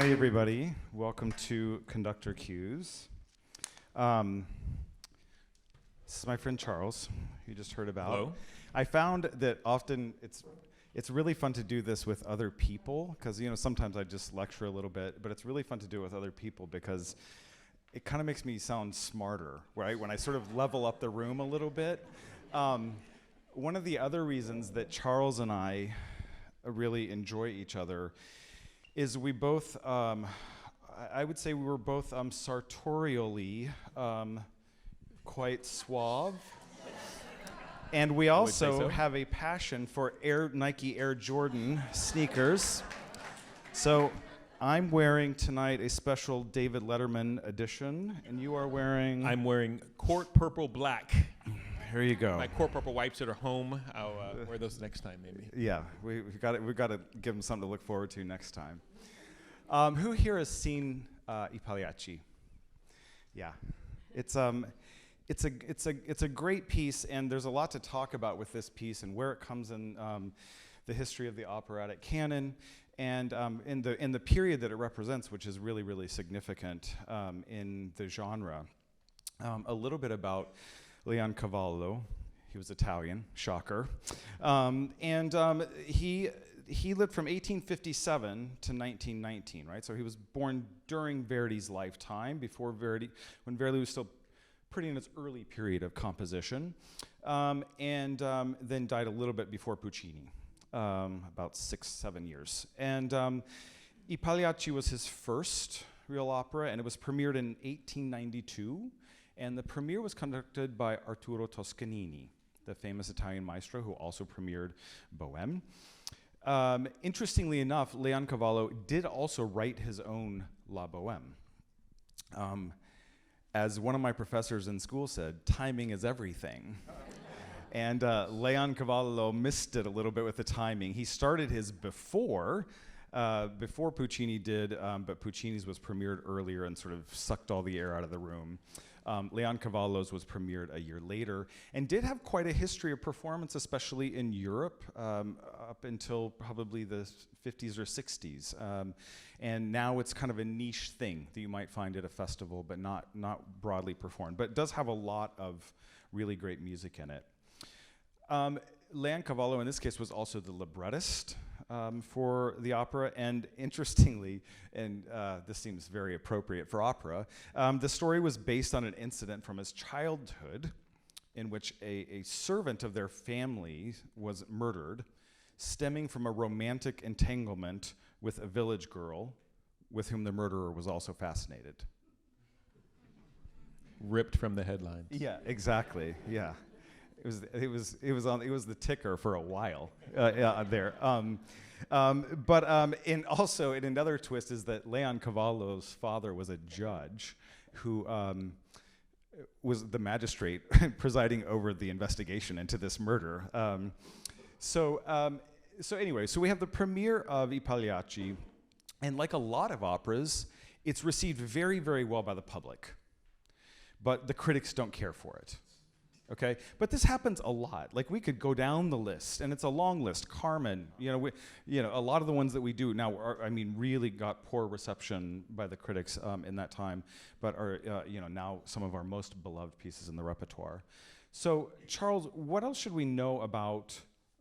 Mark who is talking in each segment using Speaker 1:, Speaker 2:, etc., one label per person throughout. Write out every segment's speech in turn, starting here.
Speaker 1: Hi, everybody. Welcome to Conductor Cues. This is my friend Charles, who you just heard about.
Speaker 2: Hello.
Speaker 1: I found that often it's really fun to do this with other people, because sometimes I just lecture a little bit, but it's really fun to do it with other people because it kind of makes me sound smarter, right? When I sort of level up the room a little bit. One of the other reasons that Charles and I really enjoy each other is we both, I would say we were both sartorially quite suave. And we also have a passion for Nike Air Jordan sneakers. So I'm wearing tonight a special David Letterman edition, and you are wearing...
Speaker 2: I'm wearing Court Purple Black.
Speaker 1: Here you go.
Speaker 2: My Court Purple wipes that are home. I'll wear those next time, maybe.
Speaker 1: Yeah, we've got to give them something to look forward to next time. Who here has seen I Pagliacci? Yeah, it's a great piece, and there's a lot to talk about with this piece and where it comes in the history of the operatic canon, and in the period that it represents, which is really, really significant in the genre. A little bit about Leoncavallo. He was Italian, shocker, and he lived from 1857 to 1919, right? So he was born during Verdi's lifetime, when Verdi was still pretty in its early period of composition, and then died a little bit before Puccini, about 6-7 years. And I Pagliacci was his first real opera, and it was premiered in 1892, and the premiere was conducted by Arturo Toscanini, the famous Italian maestro who also premiered Bohème. Interestingly enough, Leoncavallo did also write his own La Bohème. As one of my professors in school said, timing is everything. And Leoncavallo missed it a little bit with the timing. He started his before Puccini did, but Puccini's was premiered earlier and sort of sucked all the air out of the room. Leoncavallo's was premiered a year later and did have quite a history of performance, especially in Europe, up until probably the 50s or 60s. And now it's kind of a niche thing that you might find at a festival, but not broadly performed. But it does have a lot of really great music in it. Leoncavallo, in this case, was also the librettist for the opera, and interestingly, and this seems very appropriate for opera, the story was based on an incident from his childhood in which a servant of their family was murdered, stemming from a romantic entanglement with a village girl with whom the murderer was also fascinated.
Speaker 2: Ripped from the headlines.
Speaker 1: Yeah, exactly, yeah. It was the ticker for a while there. But also in another twist is that Leoncavallo's father was a judge who was the magistrate presiding over the investigation into this murder. So anyway, so we have the premiere of I Pagliacci, and like a lot of operas, it's received very, very well by the public, but the critics don't care for it. Okay, but this happens a lot. Like, we could go down the list, and it's a long list. Carmen, a lot of the ones that we do now really got poor reception by the critics in that time, but are now some of our most beloved pieces in the repertoire. So, Charles, what else should we know about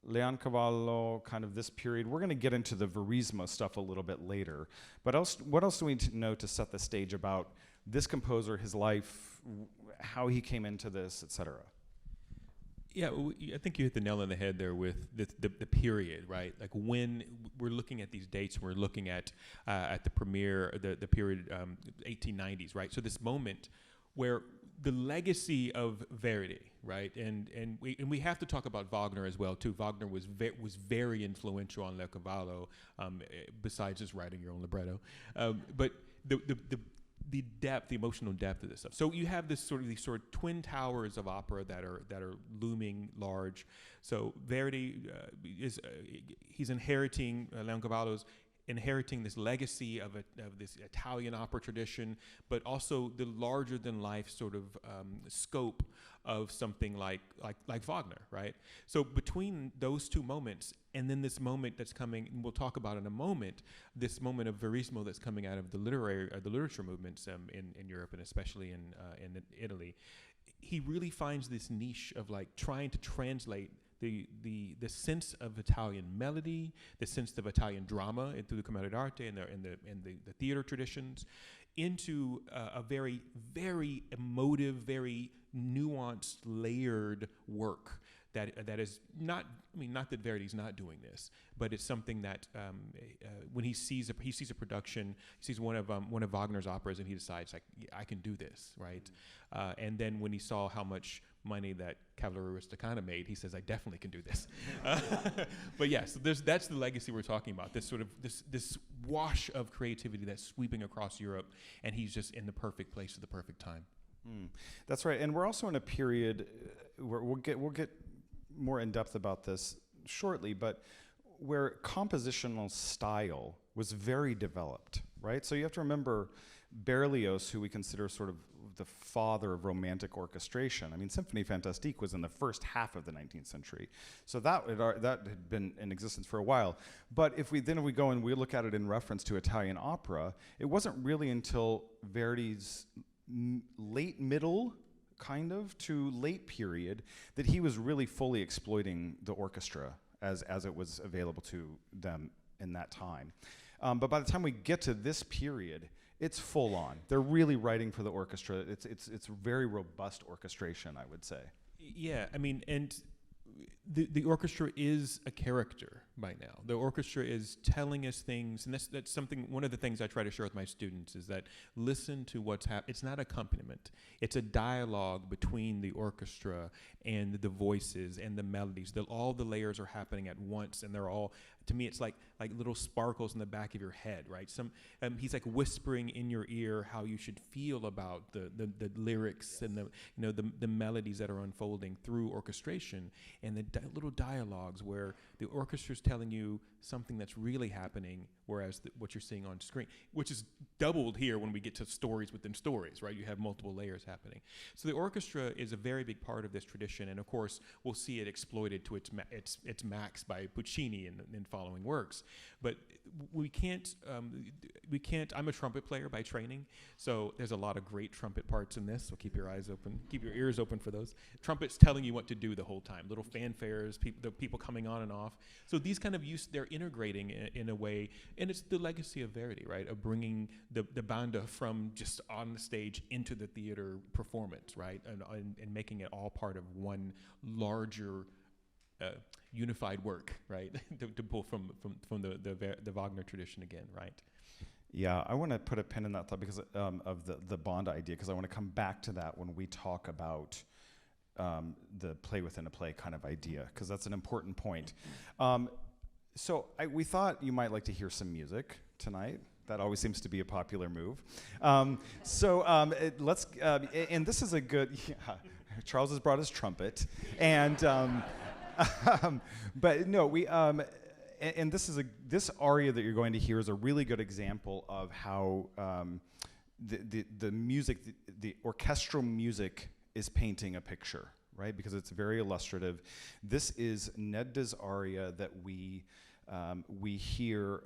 Speaker 1: Leoncavallo, kind of this period? We're going to get into the Verismo stuff a little bit later, but what else do we need to know to set the stage about this composer, his life, how he came into this, etc.?
Speaker 2: Yeah, I think you hit the nail on the head there with the period, right? Like, when we're looking at these dates, we're looking at the premiere, the period 1890s, right? So this moment where the legacy of Verdi, right? And we have to talk about Wagner as well too. Wagner was very influential on Leoncavallo, besides just writing your own libretto. But the depth, the emotional depth of this stuff. So you have these sort of twin towers of opera that are looming large. So Verdi he's inheriting Leoncavallo's inheriting this legacy of this Italian opera tradition, but also the larger than life sort of scope of something like Wagner, right? So between those two moments, and then this moment that's coming, and we'll talk about in a moment, this moment of verismo that's coming out of the literature movements in Europe and especially in Italy, he really finds this niche of like trying to translate the sense of Italian melody, the sense of Italian drama through the commedia dell'arte and the theater traditions, into a very, very emotive, very nuanced, layered work that is not. I mean, not that Verdi's not doing this, but it's something that when he sees a production, he sees one of Wagner's operas, and he decides like, yeah, I can do this, right? And then when he saw how much money that Cavalleria Rusticana made, he says, I definitely can do this. But yes, that's the legacy we're talking about. This sort of this wash of creativity that's sweeping across Europe, and he's just in the perfect place at the perfect time.
Speaker 1: That's right, and we're also in a period where we'll get more in depth about this shortly, but where compositional style was very developed, right? So you have to remember Berlioz, who we consider sort of the father of romantic orchestration. I mean, Symphonie Fantastique was in the first half of the 19th century, so that had been in existence for a while. But if we go and we look at it in reference to Italian opera, it wasn't really until Verdi's late middle kind of to late period that he was really fully exploiting the orchestra as it was available to them in that time. But by the time we get to this period, it's full on. They're really writing for the orchestra. It's very robust orchestration, I would say.
Speaker 2: Yeah, I mean, and the orchestra is a character by now. The orchestra is telling us things, and that's something. One of the things I try to share with my students is that listen to what's happening. It's not accompaniment. It's a dialogue between the orchestra and the voices and the melodies. All the layers are happening at once, and they're all. To me, it's like little sparkles in the back of your head, right? He's like whispering in your ear how you should feel about the lyrics and the melodies that are unfolding through orchestration, and the little dialogues where the orchestra's telling you something that's really happening, whereas what you're seeing on screen, which is doubled here when we get to stories within stories, right? You have multiple layers happening. So the orchestra is a very big part of this tradition, and of course, we'll see it exploited to its max by Puccini in following works. But we can't. I'm a trumpet player by training, so there's a lot of great trumpet parts in this. So keep your eyes open, keep your ears open for those. Trumpets telling you what to do the whole time. Little fanfares, the people coming on and off. So these kind of they're integrating in a way, and it's the legacy of Verdi, right? Of bringing the banda from just on the stage into the theater performance, right? And making it all part of one larger unified work, right? to pull from the Wagner tradition again, right?
Speaker 1: Yeah, I want to put a pin in that thought because of the banda idea, because I want to come back to that when we talk about the play within a play kind of idea, because that's an important point. So we thought you might like to hear some music tonight. That always seems to be a popular move. Let's, and this is a good, yeah, Charles has brought his trumpet, and, but no, and this aria that you're going to hear is a really good example of how the music, the orchestral music is painting a picture, right? Because it's very illustrative. This is Nedda's aria that we hear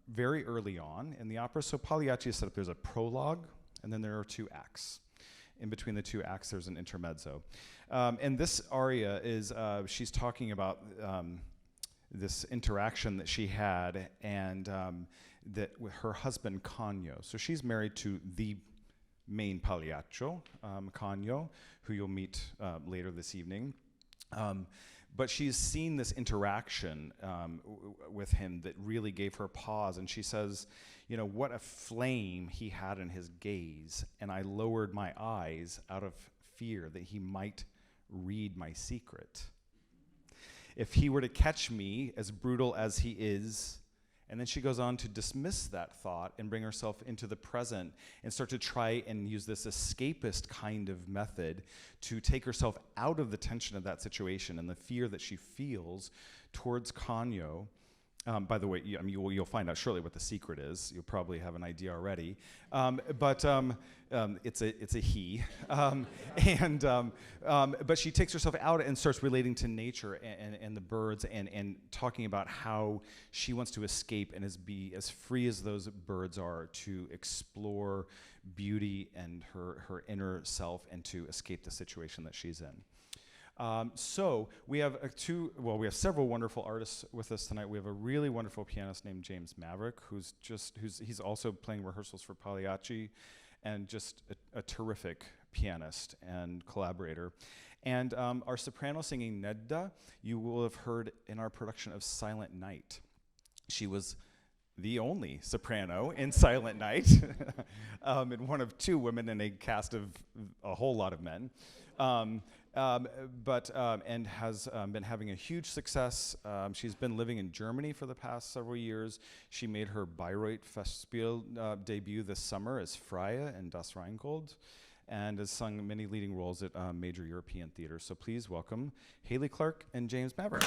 Speaker 1: very early on in the opera. So Pagliacci is set up, there's a prologue, and then there are two acts. In between the two acts, there's an intermezzo. And this aria is, she's talking about this interaction that she had and that with her husband, Canio. So she's married to the main Pagliaccio, Canio, who you'll meet later this evening. But she's seen this interaction with him that really gave her pause, and she says, what a flame he had in his gaze, and I lowered my eyes out of fear that he might read my secret. If he were to catch me, as brutal as he is. And then she goes on to dismiss that thought and bring herself into the present and start to try and use this escapist kind of method to take herself out of the tension of that situation and the fear that she feels towards Canio. By the way, you'll find out shortly what the secret is. You'll probably have an idea already. It's a he. But she takes herself out and starts relating to nature and the birds and talking about how she wants to escape and be as free as those birds are to explore beauty and her inner self and to escape the situation that she's in. So we have we have several wonderful artists with us tonight. We have a really wonderful pianist named James Maverick, he's also playing rehearsals for Pagliacci, and just a terrific pianist and collaborator. And our soprano singing Nedda, you will have heard in our production of Silent Night. She was the only soprano in Silent Night, and one of two women in a cast of a whole lot of men. And has been having a huge success. She's been living in Germany for the past several years. She made her Bayreuth Festspiel debut this summer as Freya in Das Rheingold, and has sung many leading roles at major European theaters. So please welcome Haley Clark and James Maverick.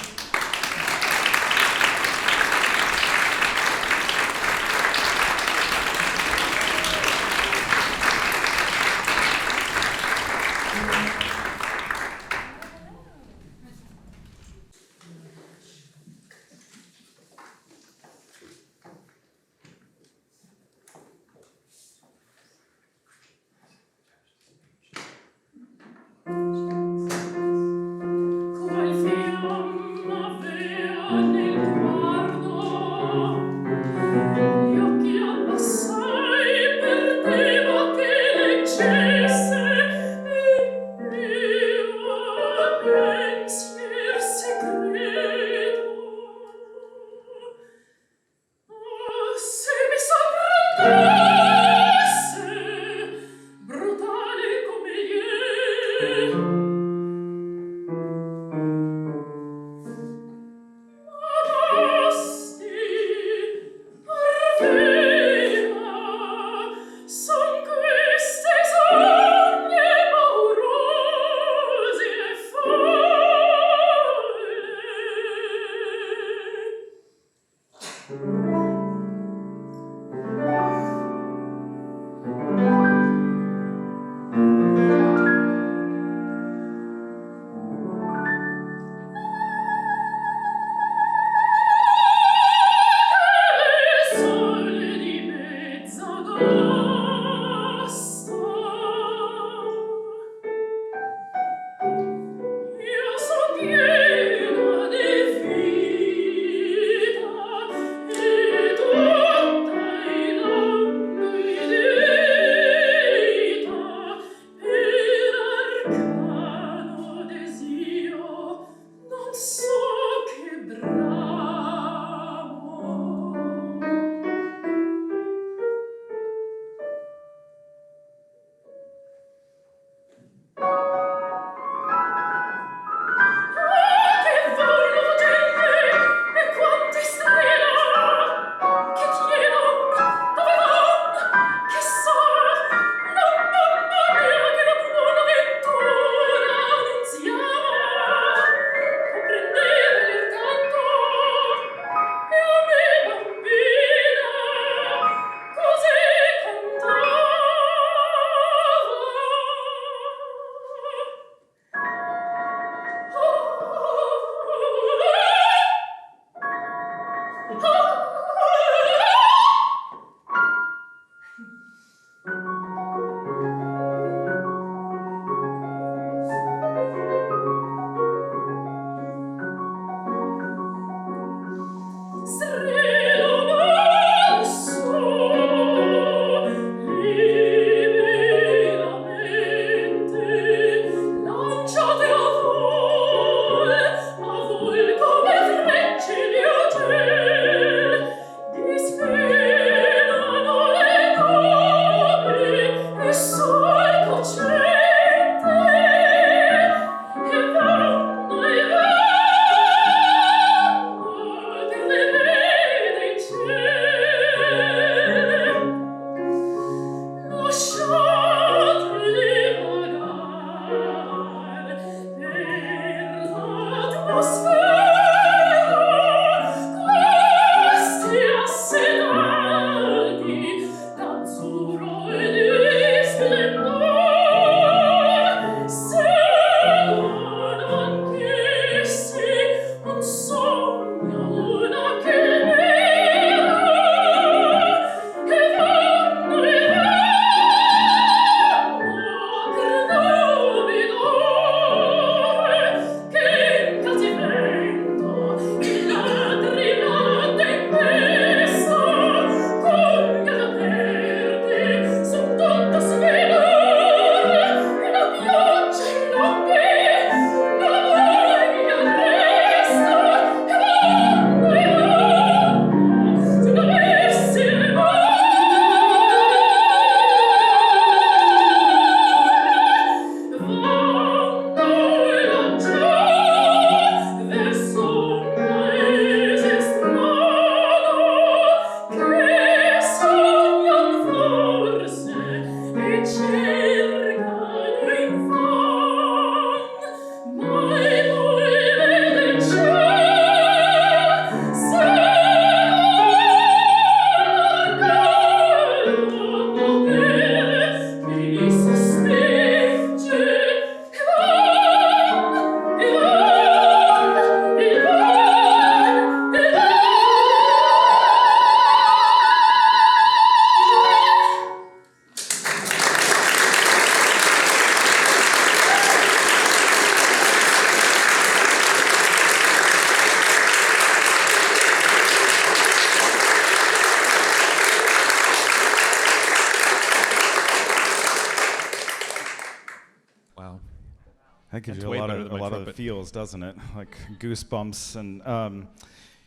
Speaker 2: it.
Speaker 1: feels, doesn't it? Like goosebumps and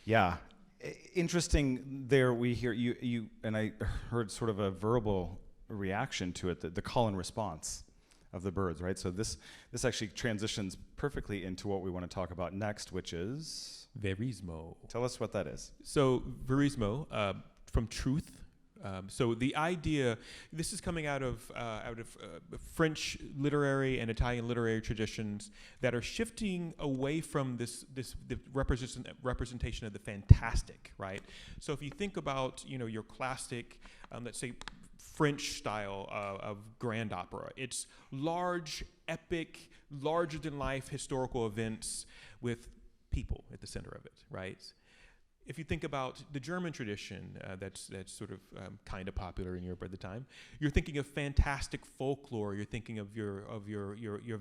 Speaker 1: yeah. Interesting. There we hear you, and I heard sort of a verbal reaction to it, the call and response of the birds, right? So this actually transitions perfectly into what we want to talk about next, which is
Speaker 2: Verismo.
Speaker 1: Tell us what that is.
Speaker 2: So verismo, from truth. So the idea, this is coming out of French literary and Italian literary traditions that are shifting away from the representation of the fantastic, right? So if you think about your classic, let's say French style of grand opera, it's large, epic, larger than life historical events with people at the center of it, right? If you think about the German tradition, that's sort of kind of popular in Europe at the time, you're thinking of fantastic folklore. You're thinking of your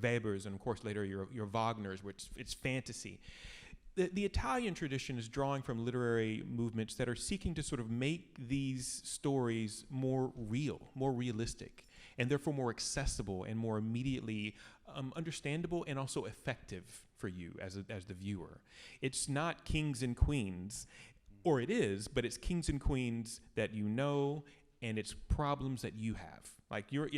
Speaker 2: Webers, and of course later your Wagners, which it's fantasy. The Italian tradition is drawing from literary movements that are seeking to sort of make these stories more real, more realistic, and therefore more accessible and more immediately understandable and also effective for you as the viewer. It's not kings and queens, or it is, but it's kings and queens that you know, and it's problems that you have. Like you're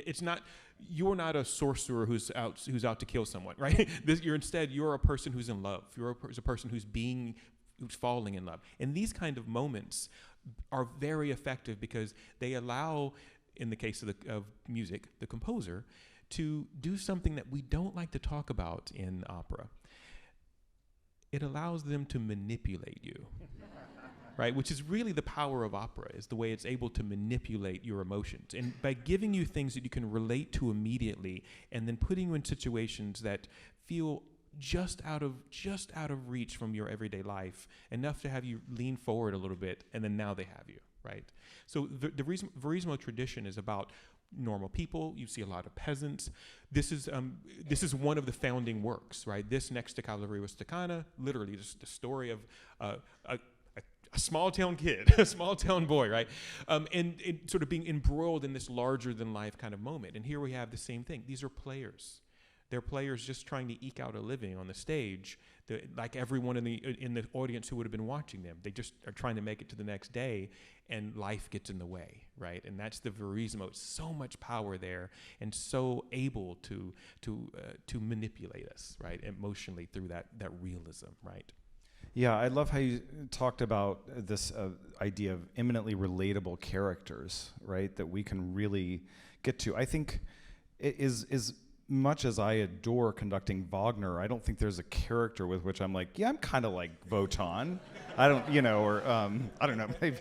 Speaker 2: not a sorcerer who's out to kill someone, right? You're a person who's in love. You're a person who's falling in love. And these kind of moments are very effective because they allow, in the case of music, the composer, to do something that we don't like to talk about in opera. It allows them to manipulate you, right? Which is really the power of opera, is the way it's able to manipulate your emotions. And by giving you things that you can relate to immediately, and then putting you in situations that feel just out of reach from your everyday life, enough to have you lean forward a little bit, and then now they have you, right? So the Verismo tradition is about normal people. You see a lot of peasants. This is one of the founding works, right? This next to Cavalleria Rusticana, literally just the story of a small town kid, a small town boy, right? And sort of being embroiled in this larger than life kind of moment. And here we have the same thing. These are players. They're players just trying to eke out a living on the stage, like everyone in the audience who would have been watching them. They just are trying to make it to the next day, and life gets in the way, right? And that's the Verismo. It's so much power there, and so able to manipulate us, right, emotionally through that realism, right?
Speaker 1: Yeah, I love how you talked about this idea of eminently relatable characters, right, that we can really get to. I think it is much as I adore conducting Wagner, I don't think there's a character with which I'm like, yeah, I'm kind of like Wotan. I don't, I don't know. Maybe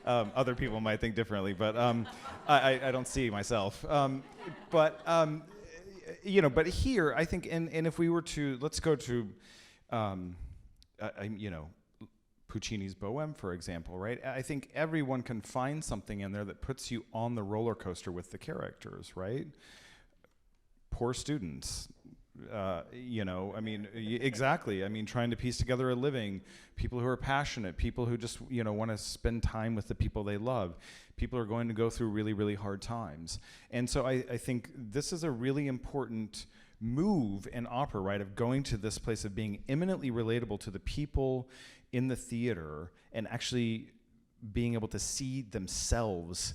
Speaker 1: other people might think differently, but I don't see myself. But here, I think, and if we were to, let's go to, Puccini's Bohème, for example, right? I think everyone can find something in there that puts you on the roller coaster with the characters, right? Poor students, exactly. I mean, trying to piece together a living, people who are passionate, people who just, want to spend time with the people they love. People are going to go through really, really hard times. And so I think this is a really important move in opera, right, of going to this place of being eminently relatable to the people in the theater and actually being able to see themselves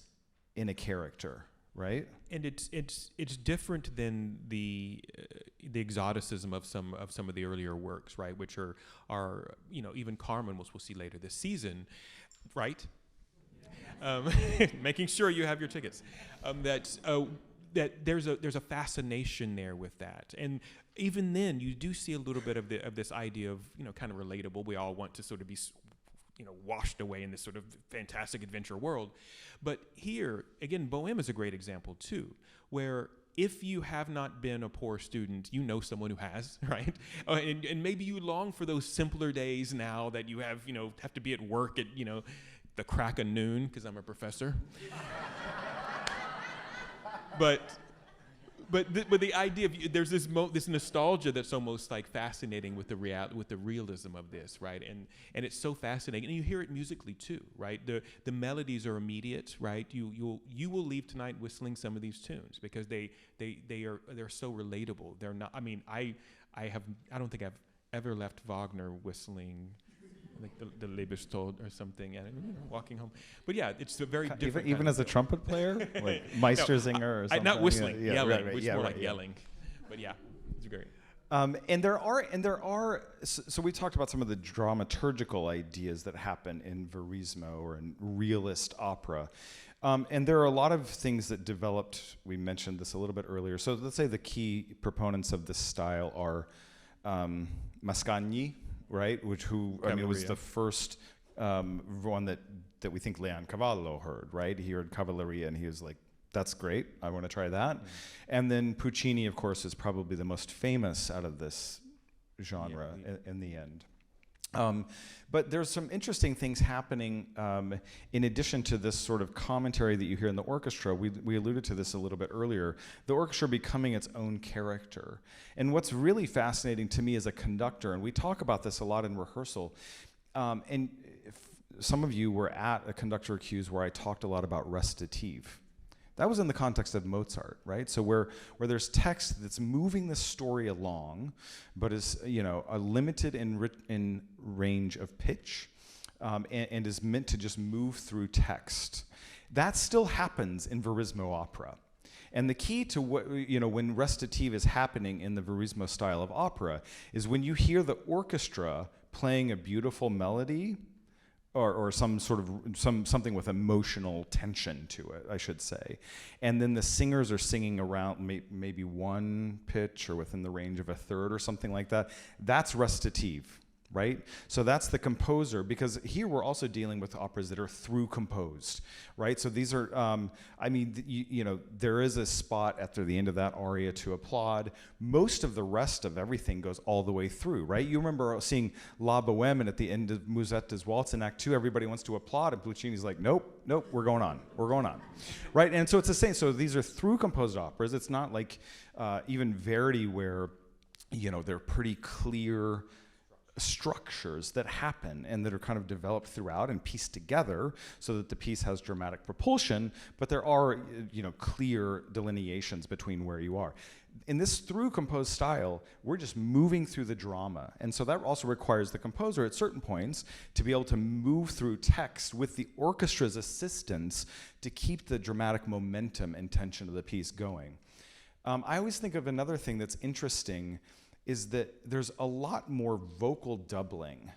Speaker 1: in a character, right?
Speaker 2: And it's different than the exoticism of some of the earlier works, right? Which are even Carmen, which we'll see later this season, right? Making sure you have your tickets. That there's a fascination there with that, and even then you do see a little bit of this idea of kind of relatable. We all want to sort of be washed away in this sort of fantastic adventure world. But here, again, Bohème is a great example too, where if you have not been a poor student, you know someone who has, right? And maybe you long for those simpler days now that you have to be at work at, the crack of noon, because I'm a professor. But the idea of there's this nostalgia that's almost like fascinating with the realism of this, right? And it's so fascinating, and you hear it musically too, right? The melodies are immediate, right? You will leave tonight whistling some of these tunes because they're so relatable. They're not. I mean, I I don't think I've ever left Wagner whistling like the Lebenstod or something, and walking home. But yeah, it's a very different.
Speaker 1: Even as a trumpet player, like Meistersinger or something.
Speaker 2: Not whistling, yelling.
Speaker 1: Right,
Speaker 2: It's
Speaker 1: yeah,
Speaker 2: more
Speaker 1: right,
Speaker 2: like yelling. But yeah, it's great.
Speaker 1: And there are. So we talked about some of the dramaturgical ideas that happen in Verismo or in realist opera. And there are a lot of things that developed. We mentioned this a little bit earlier. So let's say the key proponents of this style are Mascagni, right? It was the first one that we think Leoncavallo heard, right? He heard Cavalleria and he was like, that's great, I want to try that. And then Puccini, of course, is probably the most famous out of this genre in the end. But there's some interesting things happening in addition to this sort of commentary that you hear in the orchestra. We alluded to this a little bit earlier. The orchestra becoming its own character. And what's really fascinating to me as a conductor, and we talk about this a lot in rehearsal, and some of you were at a conductor accused where I talked a lot about recitative. That was in the context of Mozart, right? So where there's text that's moving the story along, but is a limited in range of pitch, and is meant to just move through text. That still happens in Verismo opera. And the key to when recitative is happening in the Verismo style of opera is when you hear the orchestra playing a beautiful melody, or something with emotional tension to it, I should say. And then the singers are singing around maybe one pitch or within the range of a third or something like that. That's recitative, right? So that's the composer, because here we're also dealing with operas that are through composed, right? So these are, there is a spot after the end of that aria to applaud. Most of the rest of everything goes all the way through, right? You remember seeing La Boheme, and at the end of Musetta's Waltz in Act 2, everybody wants to applaud, and Puccini's like, nope, we're going on, right? And so it's the same. So these are through composed operas. It's not like even Verdi where, they're pretty clear structures that happen and that are kind of developed throughout and pieced together so that the piece has dramatic propulsion, but there are clear delineations between where you are. In this through composed style, we're just moving through the drama, and so that also requires the composer at certain points to be able to move through text with the orchestra's assistance to keep the dramatic momentum and tension of the piece going. I always think of another thing that's interesting is that there's a lot more vocal doubling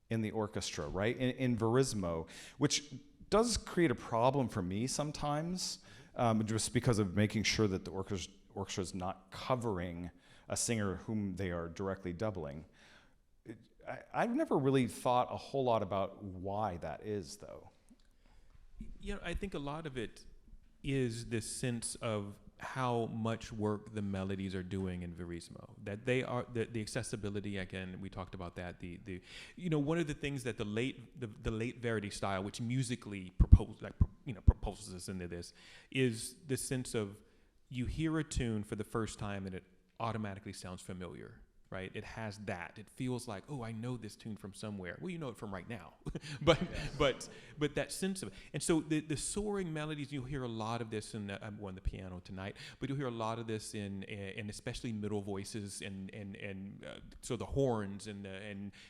Speaker 1: in the orchestra, right? In Verismo, which does create a problem for me sometimes, just because of making sure that the orchestra is not covering a singer whom they are directly doubling. I've never really thought a whole lot about why that is, though.
Speaker 2: I think a lot of it is this sense of how much work the melodies are doing in Verismo. That they are the accessibility. Again, we talked about that. One of the things that the late Verdi style, which musically propulses us into this, is the sense of you hear a tune for the first time and it automatically sounds familiar. Right? It has that. It feels like, oh, I know this tune from somewhere. Well, you know it from right now. but that sense of it. And so the soaring melodies, you'll hear a lot of this in I'm on the piano tonight, but you'll hear a lot of this in especially middle voices and so the horns and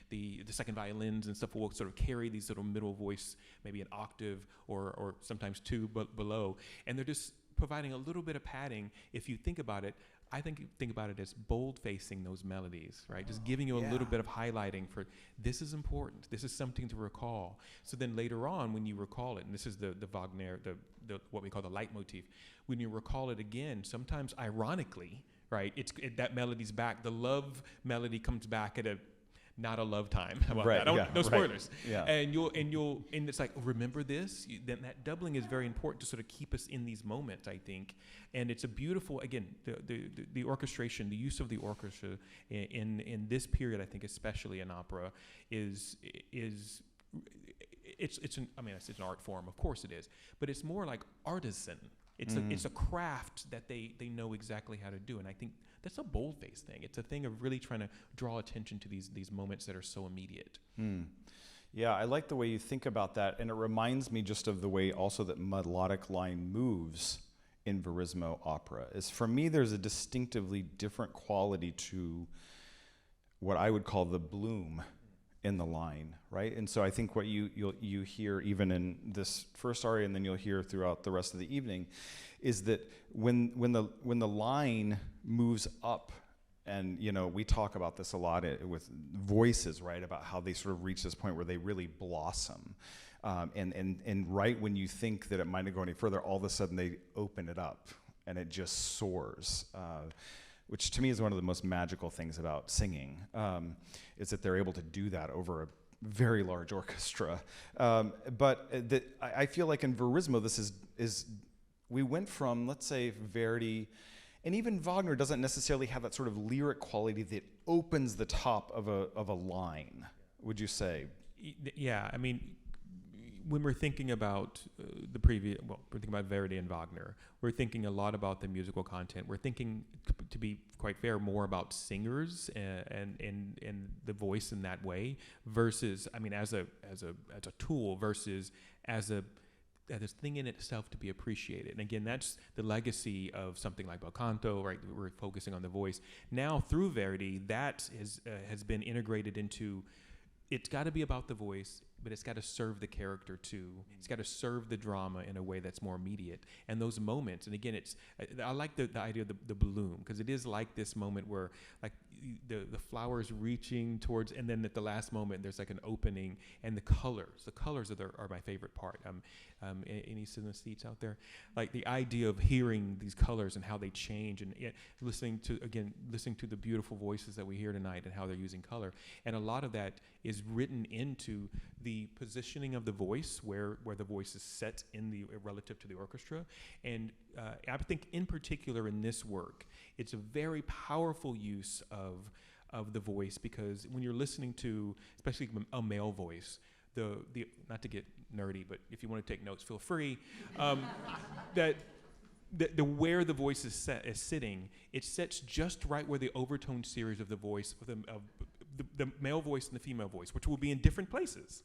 Speaker 2: the second violins and stuff will sort of carry these little middle voice, maybe an octave or sometimes two below. And they're just providing a little bit of padding. If you think about it, I think about it as bold-facing those melodies, right? Just giving you a little bit of highlighting for, this is important, this is something to recall. So then later on, when you recall it, and this is the Wagner, the what we call the leitmotif, when you recall it again, sometimes ironically, right, that melody's back, the love melody comes back at not a love time. How about that? No spoilers. Right. Yeah. And it's like, remember this? Then that doubling is very important to sort of keep us in these moments, I think. And it's a beautiful, again, the orchestration, the use of the orchestra in this period, I think, especially in opera, it's an art form, of course it is, but it's more like artisan. It's a craft that they know exactly how to do, and I think that's a bold-faced thing. It's a thing of really trying to draw attention to these moments that are so immediate.
Speaker 1: Yeah, I like the way you think about that, and it reminds me just of the way also that melodic line moves in Verismo opera is, for me, there's a distinctively different quality to what I would call the bloom in the line, right? And so I think what you hear even in this first aria, and then you'll hear throughout the rest of the evening, is that when the line moves up, and we talk about this a lot with voices, right? About how they sort of reach this point where they really blossom, and right when you think that it might not go any further, all of a sudden they open it up and it just soars. Which to me is one of the most magical things about singing, is that they're able to do that over a very large orchestra. But I feel like in Verismo, this is we went from, let's say, Verdi, and even Wagner doesn't necessarily have that sort of lyric quality that opens the top of a line, would you say?
Speaker 2: Yeah, I mean, when we're thinking about we're thinking about Verdi and Wagner, we're thinking a lot about the musical content. We're thinking, to be quite fair, more about singers and the voice in that way, versus, I mean, as a tool, versus as a thing in itself to be appreciated. And again, that's the legacy of something like bel canto, right? We're focusing on the voice. Now through Verdi, that has been integrated into. It's got to be about the voice, but it's got to serve the character too. It's got to serve the drama in a way that's more immediate. And those moments, and again, I like the idea of the bloom, because it is like this moment where like the flowers reaching towards, and then at the last moment there's like an opening, and the colors are my favorite part. Any synesthetes out there? Like the idea of hearing these colors and how they change, and listening to the beautiful voices that we hear tonight and how they're using color. And a lot of that is written into the positioning of the voice, where the voice is set in the relative to the orchestra. And I think in particular in this work, it's a very powerful use of the voice, because when you're listening to, especially a male voice, the not to get nerdy, but if you want to take notes, feel free. That the where the voice is sitting, it sets just right where the overtone series of the voice of the male voice and the female voice, which will be in different places,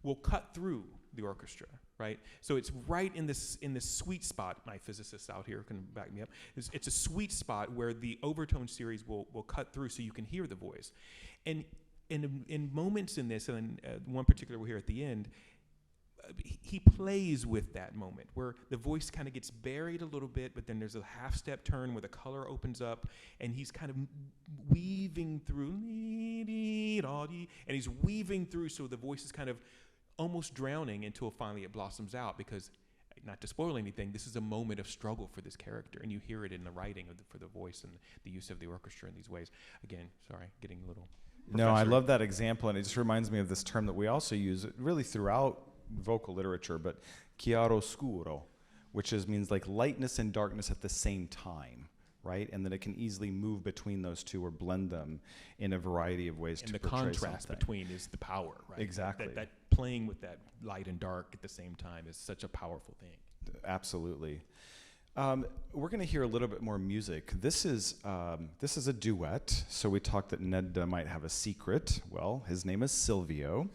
Speaker 2: will cut through the orchestra, right? So it's right in this sweet spot. My physicists out here can back me up. It's a sweet spot where the overtone series will cut through, so you can hear the voice. And in moments in this, and one particular we'll hear at the end, he plays with that moment where the voice kind of gets buried a little bit, but then there's a half-step turn where the color opens up, and he's kind of weaving through, and he's weaving through, so the voice is kind of almost drowning until finally it blossoms out, because, not to spoil anything, this is a moment of struggle for this character, and you hear it in the writing for the voice and the use of the orchestra in these ways. Again, sorry, getting a little...
Speaker 1: No, I love that example, and it just reminds me of this term that we also use really throughout vocal literature, but chiaroscuro, which means like lightness and darkness at the same time, right? And that it can easily move between those two or blend them in a variety of ways. And to portray something. And the contrast between
Speaker 2: is the power, right?
Speaker 1: Exactly.
Speaker 2: That playing with that light and dark at the same time is such a powerful thing.
Speaker 1: Absolutely. We're going to hear a little bit more music. This is a duet. So we talked that Ned might have a secret. Well, his name is Silvio.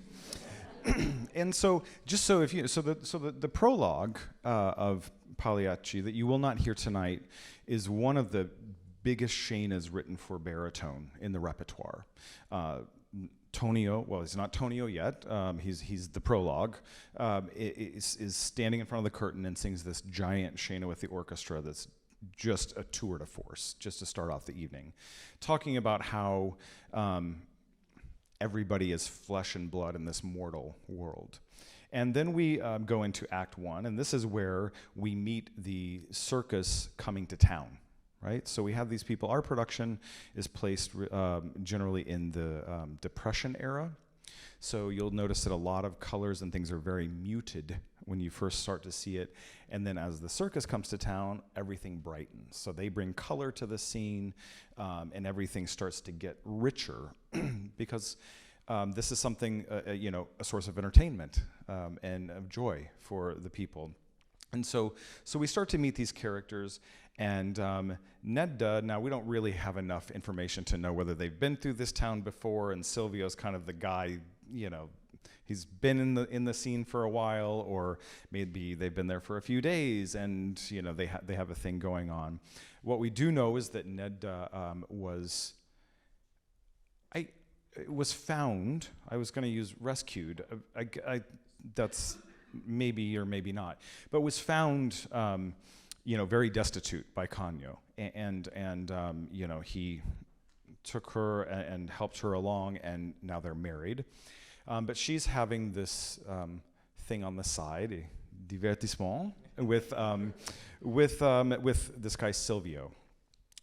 Speaker 1: And so, just so if you, so the prologue of Pagliacci that you will not hear tonight is one of the biggest scenas written for baritone in the repertoire. Tonio, well, he's not Tonio yet. He's the prologue. Is standing in front of the curtain and sings this giant scena with the orchestra that's just a tour de force, just to start off the evening, talking about how everybody is flesh and blood in this mortal world. And then we go into Act 1, and this is where we meet the circus coming to town, right? So we have these people. Our production is placed generally in the Depression era. So you'll notice that a lot of colors and things are very muted when you first start to see it. And then as the circus comes to town, everything brightens. So they bring color to the scene, and everything starts to get richer because this is something, a source of entertainment and of joy for the people. And so we start to meet these characters, and Nedda, now we don't really have enough information to know whether they've been through this town before, and Silvio's kind of the guy, He's been in the scene for a while, or maybe they've been there for a few days, and they have a thing going on. What we do know is that Nedda was found. I was going to use rescued. That's maybe or maybe not, but was found, very destitute by Canio, and he took her and helped her along, and now they're married. But she's having this thing on the side, a divertissement, with this guy Silvio,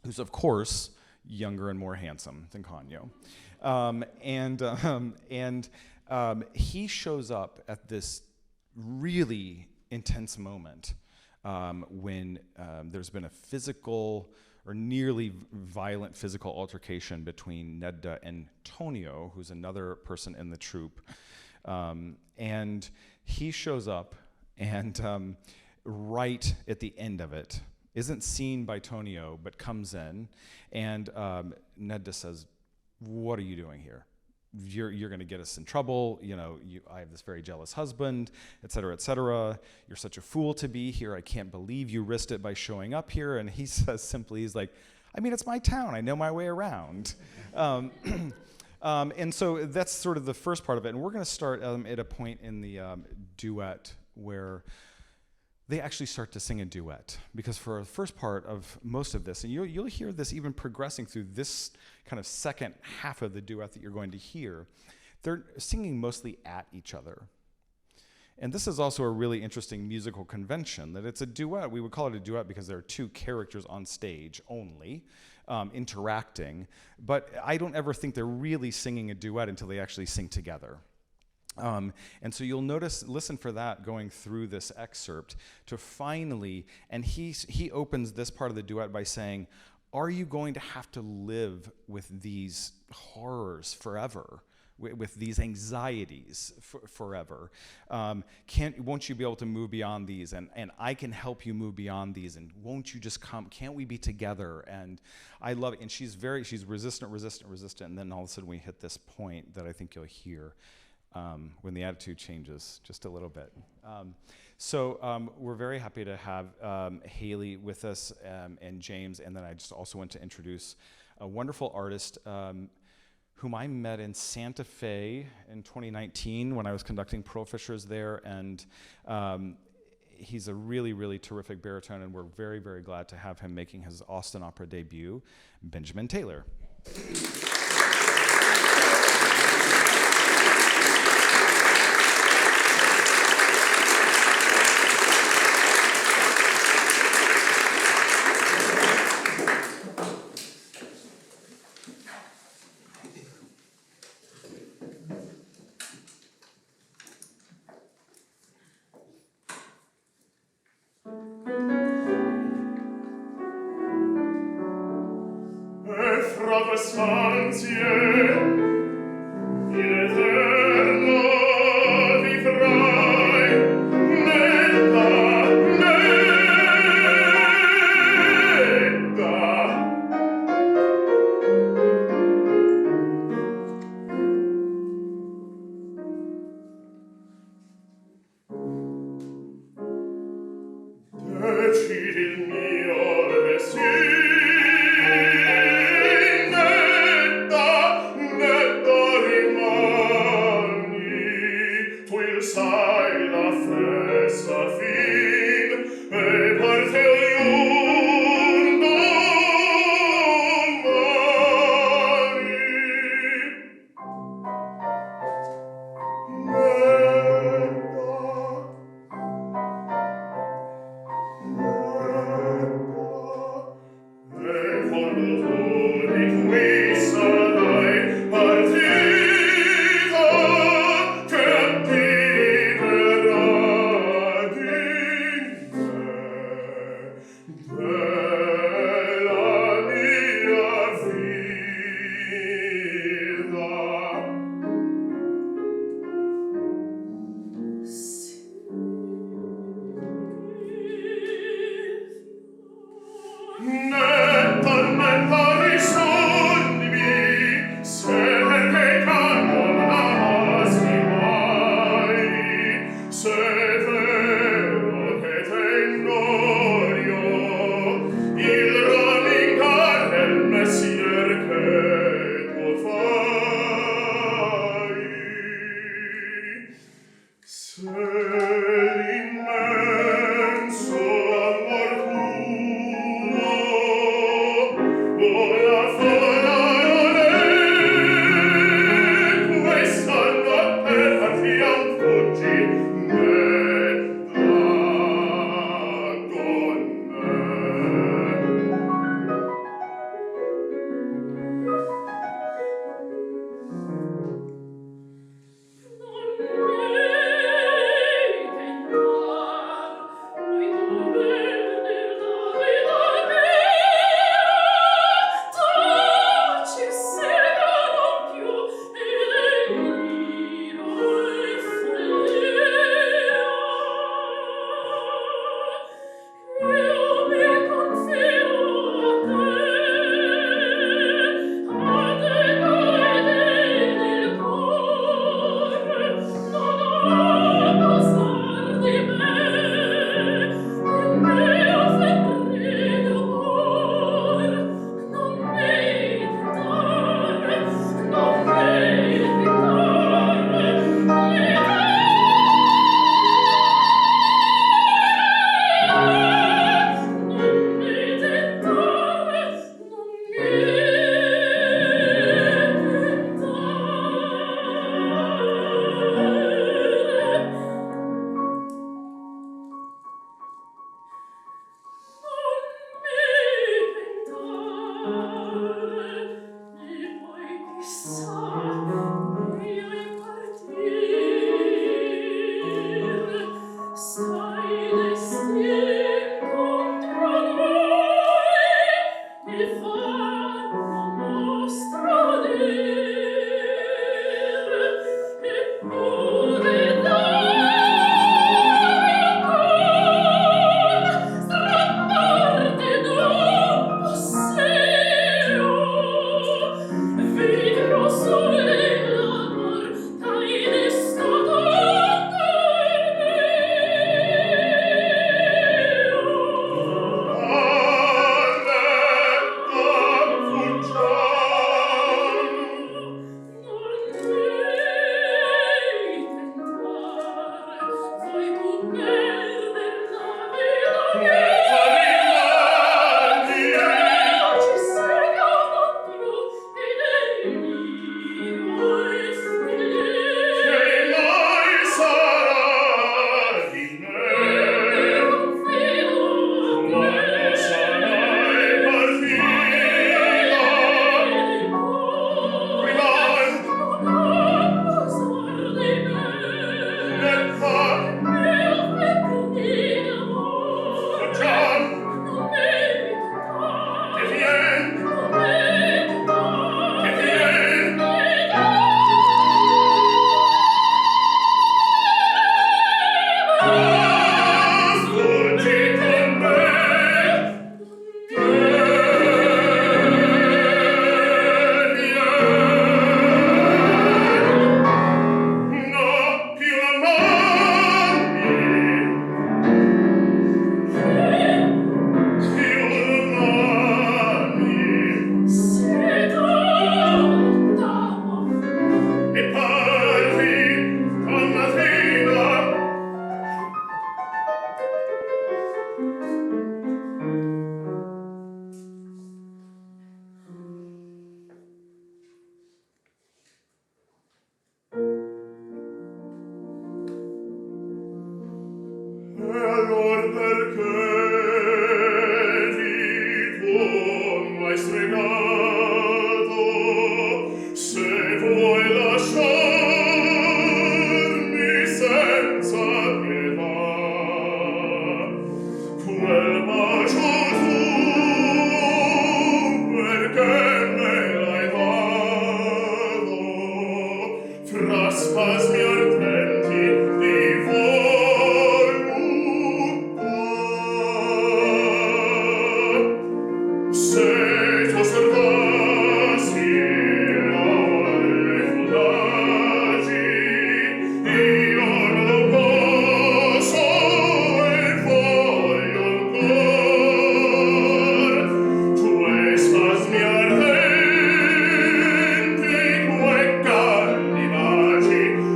Speaker 1: who's of course younger and more handsome than Canio, and he shows up at this really intense moment when there's been a physical or nearly violent physical altercation between Nedda and Tonio, who's another person in the troupe. And he shows up, and right at the end of it, isn't seen by Tonio, but comes in, and Nedda says, "What are you doing here? You're going to get us in trouble. I have this very jealous husband, et cetera, et cetera. You're such a fool to be here. I can't believe you risked it by showing up here." And he says simply, he's like, "It's my town. I know my way around." And so that's sort of the first part of it. And we're going to start at a point in the duet where they actually start to sing a duet, because for the first part of most of this, and you'll hear this even progressing through this kind of second half of the duet that you're going to hear, they're singing mostly at each other. And this is also a really interesting musical convention, that it's a duet. We would call it a duet because there are two characters on stage only, interacting, but I don't ever think they're really singing a duet until they actually sing together. And so you'll listen for that going through this excerpt to finally, and he opens this part of the duet by saying, "Are you going to have to live with these horrors forever, with these anxieties forever? Won't you be able to move beyond these? And I can help you move beyond these. And won't you just come? Can't we be together?" And I love it. And she's resistant. And then all of a sudden we hit this point that I think you'll hear. When the attitude changes just a little bit. So we're very happy to have Haley with us, and James, and then I just also want to introduce a wonderful artist whom I met in Santa Fe in 2019 when I was conducting Pearl Fishers there, and he's a really, really terrific baritone, and we're very, very glad to have him making his Austin Opera debut, Benjamin Taylor.
Speaker 3: Ne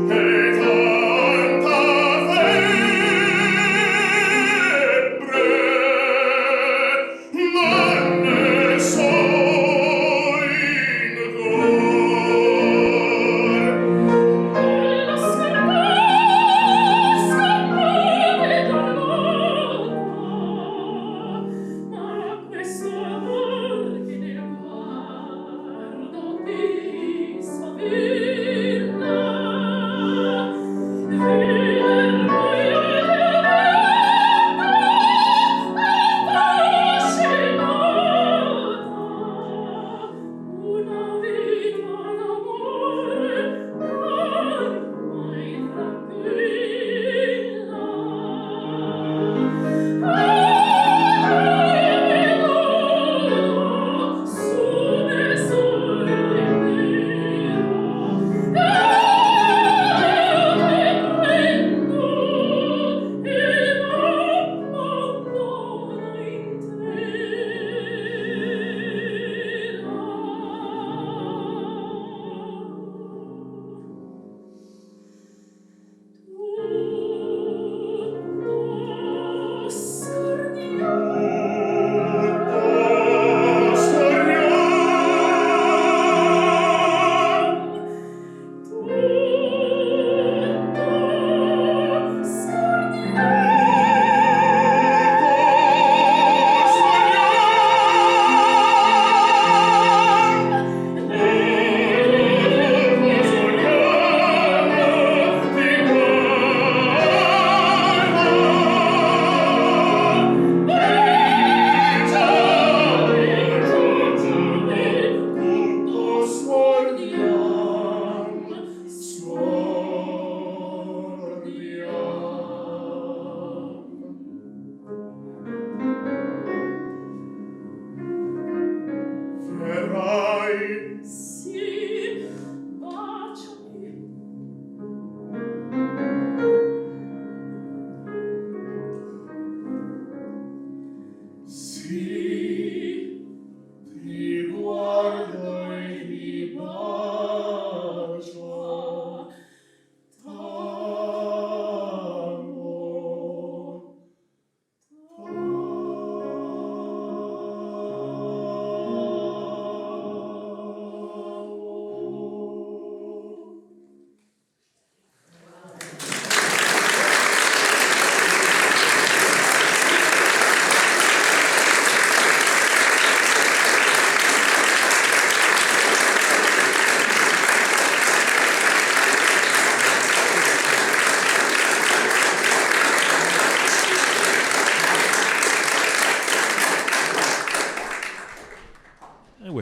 Speaker 3: Hey!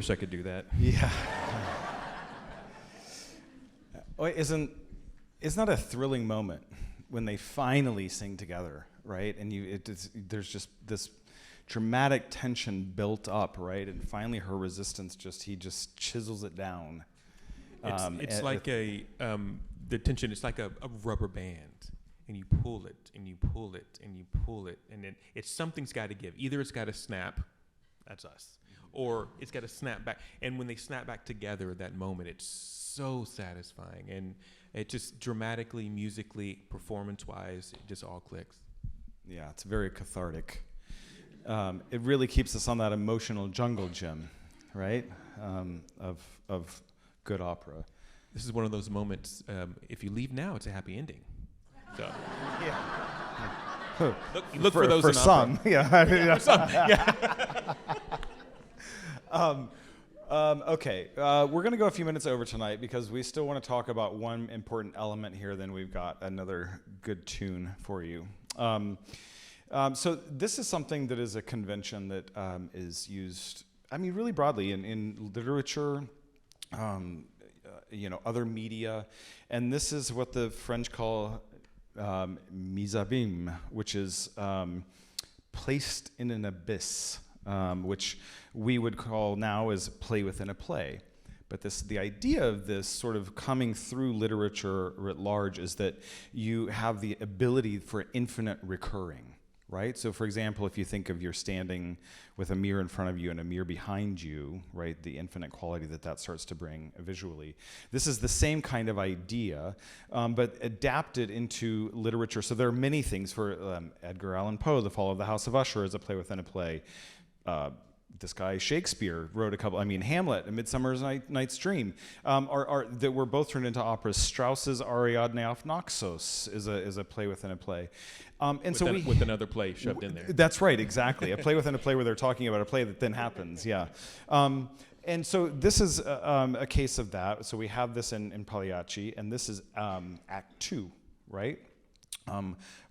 Speaker 2: wish I could do that.
Speaker 1: Yeah. Isn't that a thrilling moment when they finally sing together, right? And there's just this dramatic tension built up, right? And finally her resistance he just chisels it down.
Speaker 2: It's like the tension, it's like a rubber band. And you pull it, and you pull it, and you pull it, and then something's got to give. Either it's got to snap, that's us, or it's got to snap back. And when they snap back together at that moment, it's so satisfying. And it just dramatically, musically, performance-wise, it just all clicks.
Speaker 1: Yeah, it's very cathartic. It really keeps us on that emotional jungle gym, right, of good opera.
Speaker 2: This is one of those moments, if you leave now, it's a happy ending. So.
Speaker 1: Yeah.
Speaker 2: Look for those
Speaker 1: for
Speaker 2: in
Speaker 1: some.
Speaker 2: opera.
Speaker 1: Yeah.
Speaker 2: For some. Yeah.
Speaker 1: Okay, we're going to go a few minutes over tonight because we still want to talk about one important element here. Then we've got another good tune for you. So this is something that is a convention that is used, really broadly in literature, other media, and this is what the French call mise abîme, which is placed in an abyss, which we would call now as play within a play. But the idea of this sort of coming through literature writ large is that you have the ability for infinite recurring, right? So for example, if you think of you're standing with a mirror in front of you and a mirror behind you, right, the infinite quality that starts to bring visually. This is the same kind of idea, but adapted into literature. So there are many things for Edgar Allan Poe, The Fall of the House of Usher is a play within a play. This guy Shakespeare wrote a couple. Hamlet, A Midsummer Night's Dream, are that were both turned into operas. Strauss's Ariadne auf Naxos is a play within a play,
Speaker 2: with another play shoved in there.
Speaker 1: That's right, exactly. A play within a play where they're talking about a play that then happens. Yeah, and so this is a case of that. So we have this in Pagliacci, and this is Act 2, right?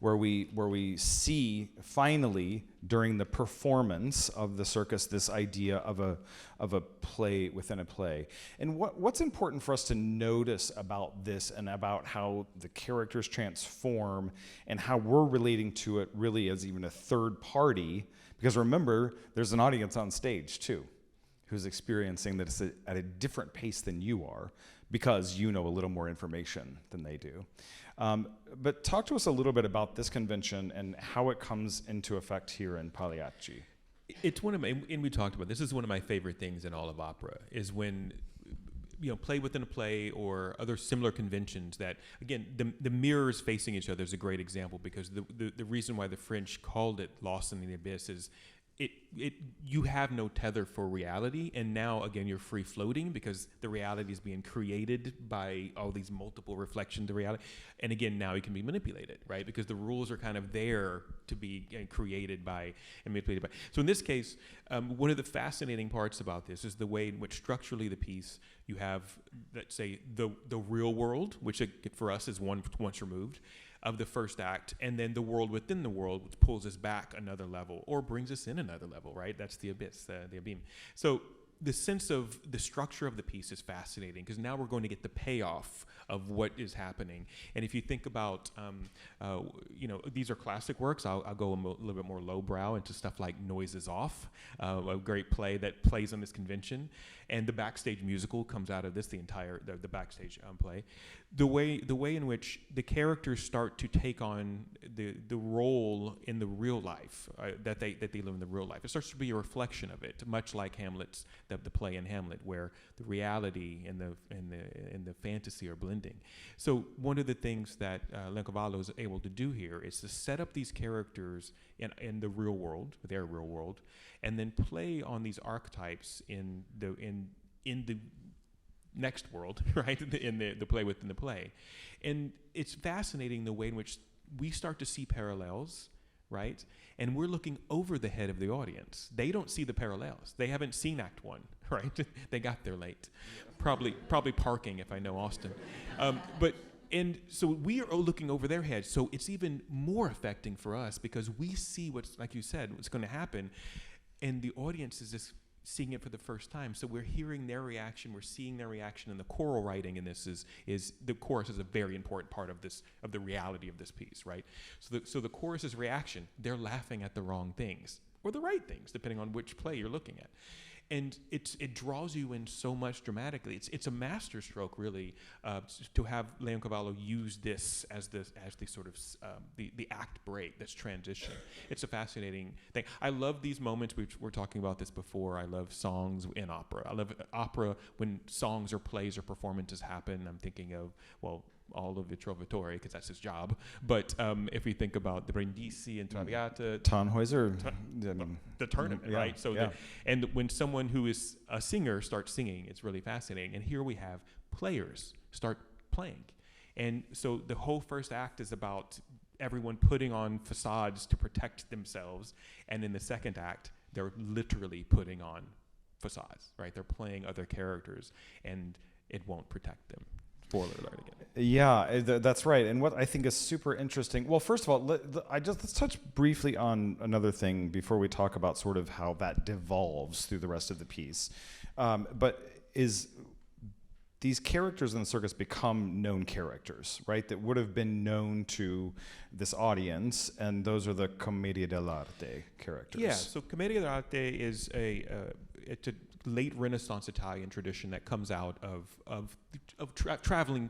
Speaker 1: Where we see finally during the performance of the circus this idea of a play within a play. And what's important for us to notice about this and about how the characters transform and how we're relating to it really as even a third party, because remember there's an audience on stage too who's experiencing this at a different pace than you are because you know a little more information than they do. But talk to us a little bit about this convention and how it comes into effect here in Pagliacci.
Speaker 2: It's one of my, and we talked about this is one of my favorite things in all of opera, is when play within a play or other similar conventions that, again, the mirrors facing each other is a great example, because the reason why the French called it Lost in the Abyss is you have no tether for reality, and now again you're free floating because the reality is being created by all these multiple reflections of reality, and again now it can be manipulated, right? Because the rules are kind of there to be created by and manipulated by. So in this case, one of the fascinating parts about this is the way in which structurally the piece, you have, let's say, the real world, which for us is once removed of the first act, and then the world within the world, which pulls us back another level or brings us in another level, right? That's the abyss, the abîme. So the sense of the structure of the piece is fascinating, because now we're going to get the payoff of what is happening. And if you think about, these are classic works. I'll go a little bit more lowbrow into stuff like Noises Off, a great play that plays on this convention. And the backstage musical comes out of this, the backstage play. The way in which the characters start to take on the role in the real life that they live in the real life. It starts to be a reflection of it, much like Hamlet's the play in Hamlet, where the reality and the fantasy are blending. So one of the things that Leoncavallo is able to do here is to set up these characters in the real world, their real world, and then play on these archetypes in the next world, right? In the play within the play. And it's fascinating the way in which we start to see parallels, right? And we're looking over the head of the audience. They don't see the parallels. They haven't seen Act 1, right? They got there late. Probably parking, if I know Austin. And so we are looking over their heads. So it's even more affecting for us, because we see what's, like you said, what's going to happen. And the audience is just seeing it for the first time. So we're hearing their reaction, we're seeing their reaction, and the choral writing in this is the chorus is a very important part of this, of the reality of this piece, right? So the chorus's reaction, they're laughing at the wrong things, or the right things, depending on which play you're looking at. And it draws you in so much dramatically. It's a masterstroke, really, to have Leoncavallo use this as the sort of the act break, this transition. It's a fascinating thing. I love these moments. We were talking about this before. I love songs in opera. I love opera when songs or plays or performances happen. I'm thinking of, well, all of the Trovatore, because that's his job. But if we think about the Brindisi and Traviata,
Speaker 1: Tannhäuser,
Speaker 2: the tournament, right? So, and when someone who is a singer starts singing, it's really fascinating. And here we have players start playing, and so the whole first act is about everyone putting on facades to protect themselves, and in the second act, they're literally putting on facades, right? They're playing other characters, and it won't protect them. Spoiler alert again.
Speaker 1: Yeah, that's right. And what I think is super interesting. Well, first of all, let's touch briefly on another thing before we talk about sort of how that devolves through the rest of the piece. But is these characters in the circus become known characters, right? That would have been known to this audience, and those are the commedia dell'arte characters.
Speaker 2: Yeah. So commedia dell'arte is it's a late Renaissance Italian tradition that comes out of traveling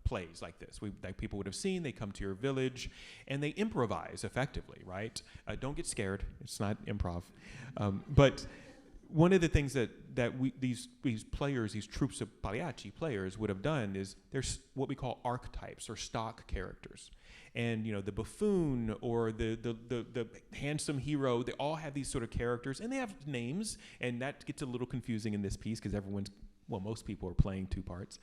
Speaker 2: plays like this. Like people would have seen. They come to your village, and they improvise effectively, right? Don't get scared. It's not improv, but one of the things that these players, these troops of Pagliacci players would have done is there's what we call archetypes or stock characters. And the buffoon or the handsome hero, they all have these sort of characters, and they have names, and that gets a little confusing in this piece because most people are playing two parts.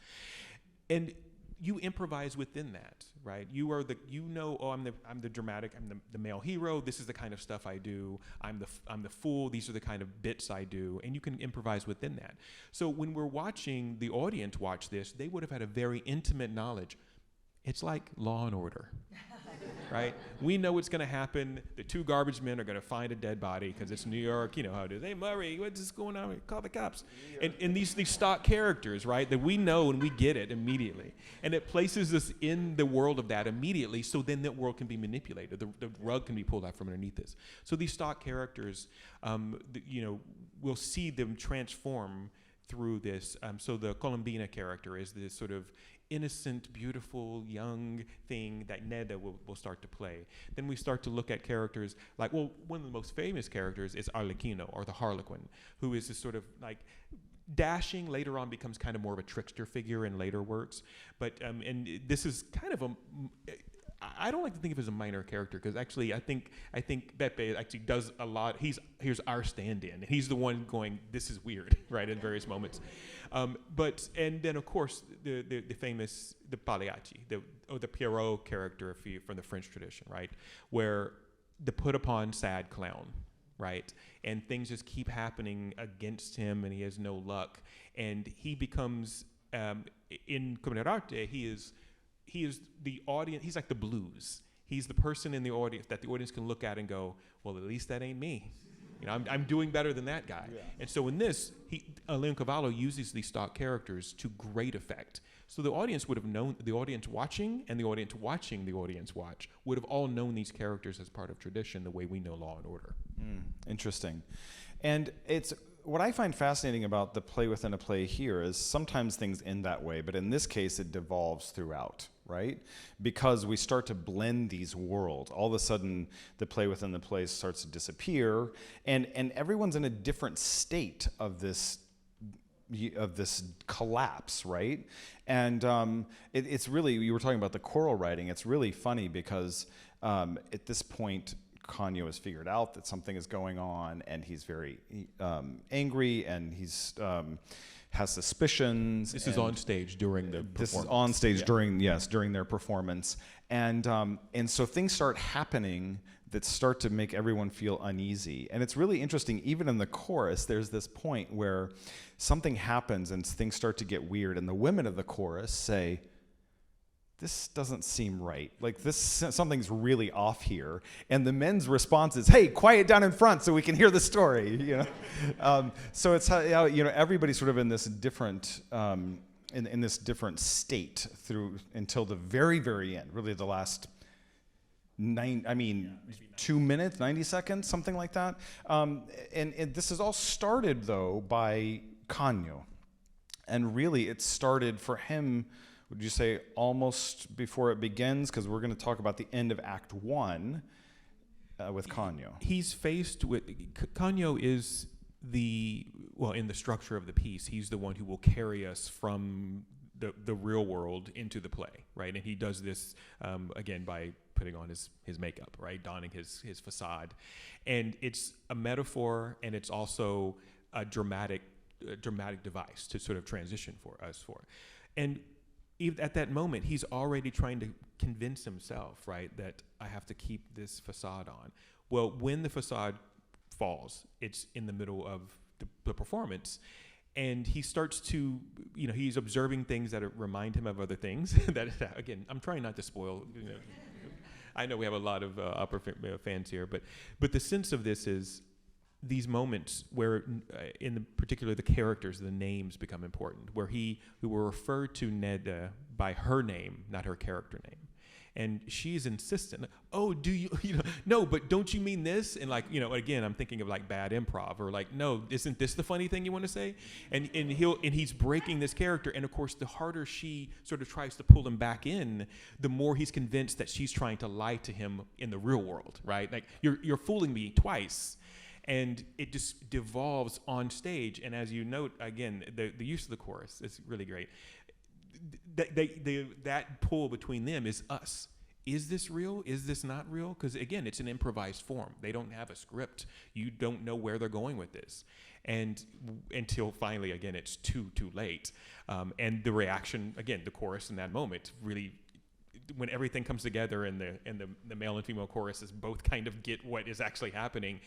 Speaker 2: And you improvise within that, right? I'm the dramatic, I'm the male hero. This is the kind of stuff I do. I'm the fool. These are the kind of bits I do, and you can improvise within that. So when we're watching the audience watch this, they would have had a very intimate knowledge. It's like Law and Order, right? We know what's going to happen. The two garbage men are going to find a dead body because it's New York. You know how it is. Hey, Murray, what's going on? Call the cops. And these stock characters, right, that we know and we get it immediately. And it places us in the world of that immediately, so then that world can be manipulated. The rug can be pulled out from underneath this. So these stock characters, we'll see them transform through this. So the Colombina character is this sort of innocent, beautiful, young thing that Neda will start to play. Then we start to look at characters like, one of the most famous characters is Arlecchino, or the Harlequin, who is this sort of like dashing, later on becomes kind of more of a trickster figure in later works. But and this is kind of I don't like to think of it as a minor character, because actually I think Beppe actually does a lot. Here's our stand-in, and he's the one going, this is weird, right, in various moments. And then of course the famous Pagliacci, the Pierrot character from the French tradition, right, where the put upon sad clown, right, and things just keep happening against him, and he has no luck, and he becomes in Commedia dell'arte, he is the audience. He's like the blues. He's the person in the audience that the audience can look at and go, well, at least that ain't me. I'm doing better than that guy. Yeah. And so in this, Leoncavallo uses these stock characters to great effect. So the audience would have known, the audience watching and the audience watching the audience watch would have all known these characters as part of tradition, the way we know Law and Order.
Speaker 1: Interesting. And what I find fascinating about the play within a play here is sometimes things end that way, but in this case it devolves throughout, right? Because we start to blend these worlds. All of a sudden the play within the play starts to disappear, and everyone's in a different state of this collapse, right? And it's really, you were talking about the choral writing, it's really funny because at this point Canio has figured out that something is going on, and he's very angry, and he's has suspicions.
Speaker 2: This is on stage during the performance.
Speaker 1: This is on stage during their performance, and so things start happening that start to make everyone feel uneasy. And it's really interesting, even in the chorus, there's this point where something happens and things start to get weird, and the women of the chorus say, this doesn't seem right. Like something's really off here. And the men's response is, hey, quiet down in front so we can hear the story. So it's how, everybody's sort of in this different in this different state through until the very, very end. Really, the last 2 minutes, 90 seconds, something like that. And this is all started though by Canio, and really it started for him. Would you say almost before it begins? Because we're going to talk about the end of Act 1 with Canio.
Speaker 2: He's faced with, Canio is in the structure of the piece, he's the one who will carry us from the real world into the play, right? And he does this, again, by putting on his makeup, right? Donning his facade. And it's a metaphor, and it's also a dramatic device to sort of transition for us. And at that moment, he's already trying to convince himself, right, that I have to keep this facade on. Well, when the facade falls, it's in the middle of the performance, and he starts to, he's observing things that remind him of other things. That, again, I'm trying not to spoil. I know we have a lot of upper fans here, but the sense of this is these moments where, particular the characters, the names become important, where we will refer to Neda by her name, not her character name. And she's insistent, oh, do you, no, but don't you mean this? And again, I'm thinking of bad improv, or no, isn't this the funny thing you want to say? And he's breaking this character. And of course, the harder she sort of tries to pull him back in, the more he's convinced that she's trying to lie to him in the real world, right? You're fooling me twice. And it just devolves on stage. And as you note, again, the use of the chorus is really great. That pull between them is us. Is this real? Is this not real? Because again, it's an improvised form. They don't have a script. You don't know where they're going with this. And until finally, again, it's too late. And the reaction, again, the chorus in that moment really, when everything comes together and the male and female choruses both kind of get what is actually happening,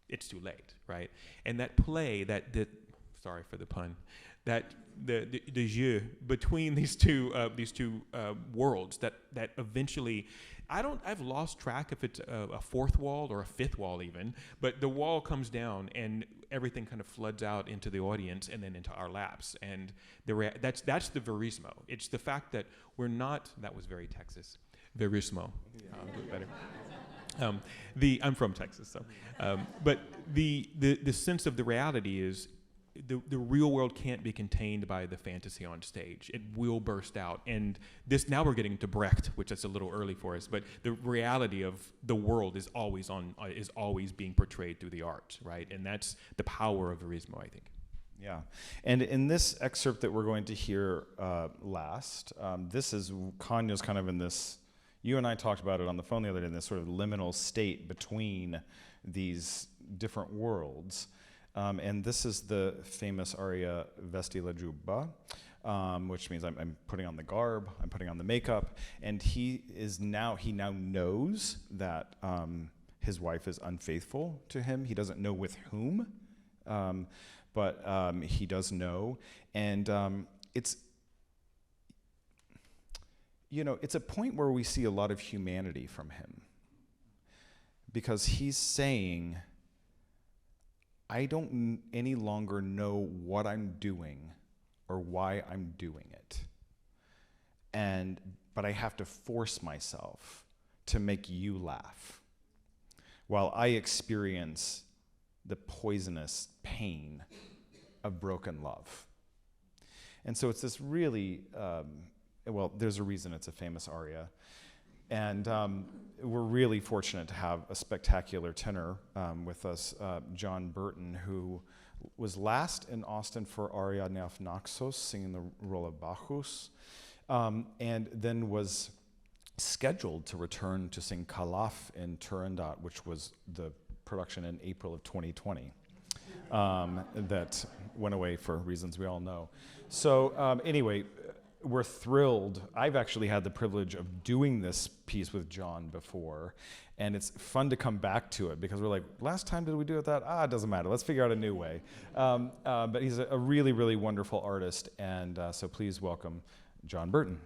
Speaker 2: it's too late, right? And that play, sorry for the pun, that the jeu between these two worlds that eventually, I've lost track if it's a fourth wall or a fifth wall even, but the wall comes down and everything kind of floods out into the audience and then into our laps. And that's the verismo. It's the fact that we're not, that was very Texas, verismo, better. I'm from Texas, so, but the sense of the reality is the real world can't be contained by the fantasy on stage. It will burst out, and now we're getting to Brecht, which is a little early for us. But the reality of the world is always being portrayed through the art, right? And that's the power of verismo, I think.
Speaker 1: Yeah, and in this excerpt that we're going to hear last, this is Canio's kind of in this. You and I talked about it on the phone the other day, in this sort of liminal state between these different worlds. And this is the famous aria Vesti la giubba, which means I'm putting on the garb, I'm putting on the makeup, and he now knows that his wife is unfaithful to him. He doesn't know with whom, but he does know. And it's a point where we see a lot of humanity from him, because he's saying, I don't any longer know what I'm doing or why I'm doing it. But I have to force myself to make you laugh while I experience the poisonous pain of broken love. And so it's this really, there's a reason it's a famous aria. And we're really fortunate to have a spectacular tenor with us, John Burton, who was last in Austin for Aria Neaf Naxos, singing the role of Bacchus, and then was scheduled to return to sing Calaf in Turandot, which was the production in April of 2020 that went away for reasons we all know. So anyway, we're thrilled. I've actually had the privilege of doing this piece with John before, and it's fun to come back to it because we're like, last time did we do it that? It doesn't matter. Let's figure out a new way. But he's a really, really wonderful artist, and so please welcome John Burton.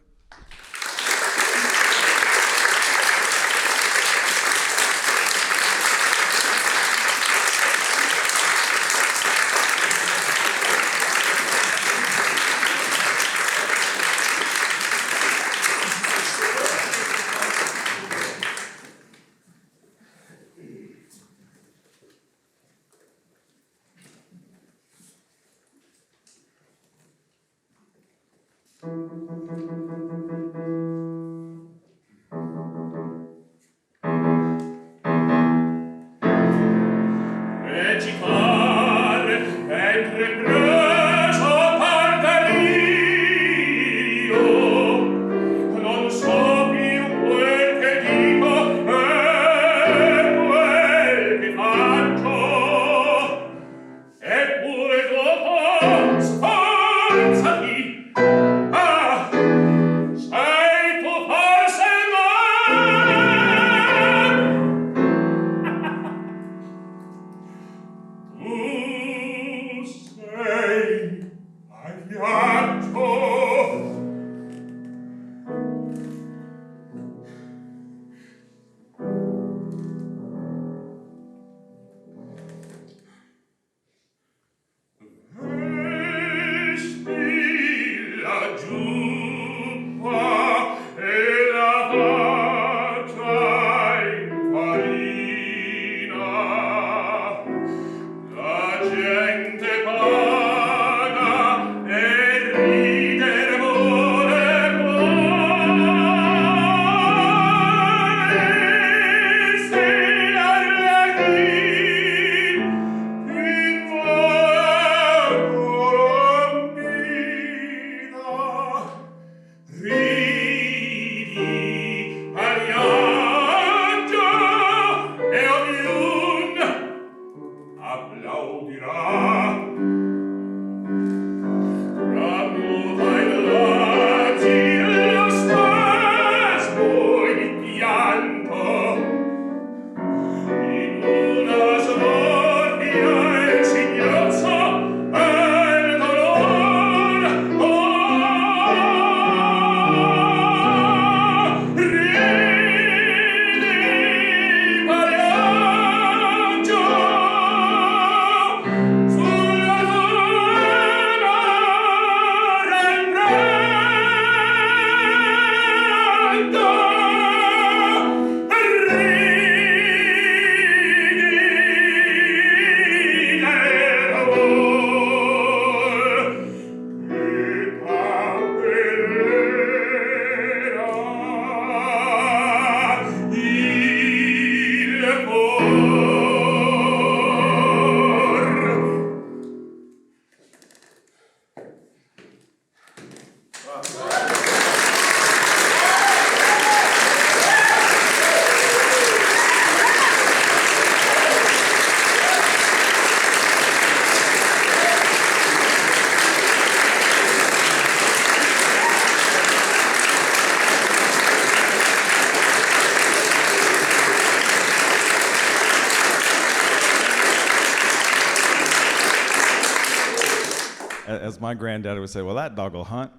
Speaker 1: As my granddad would say, well, that dog will hunt.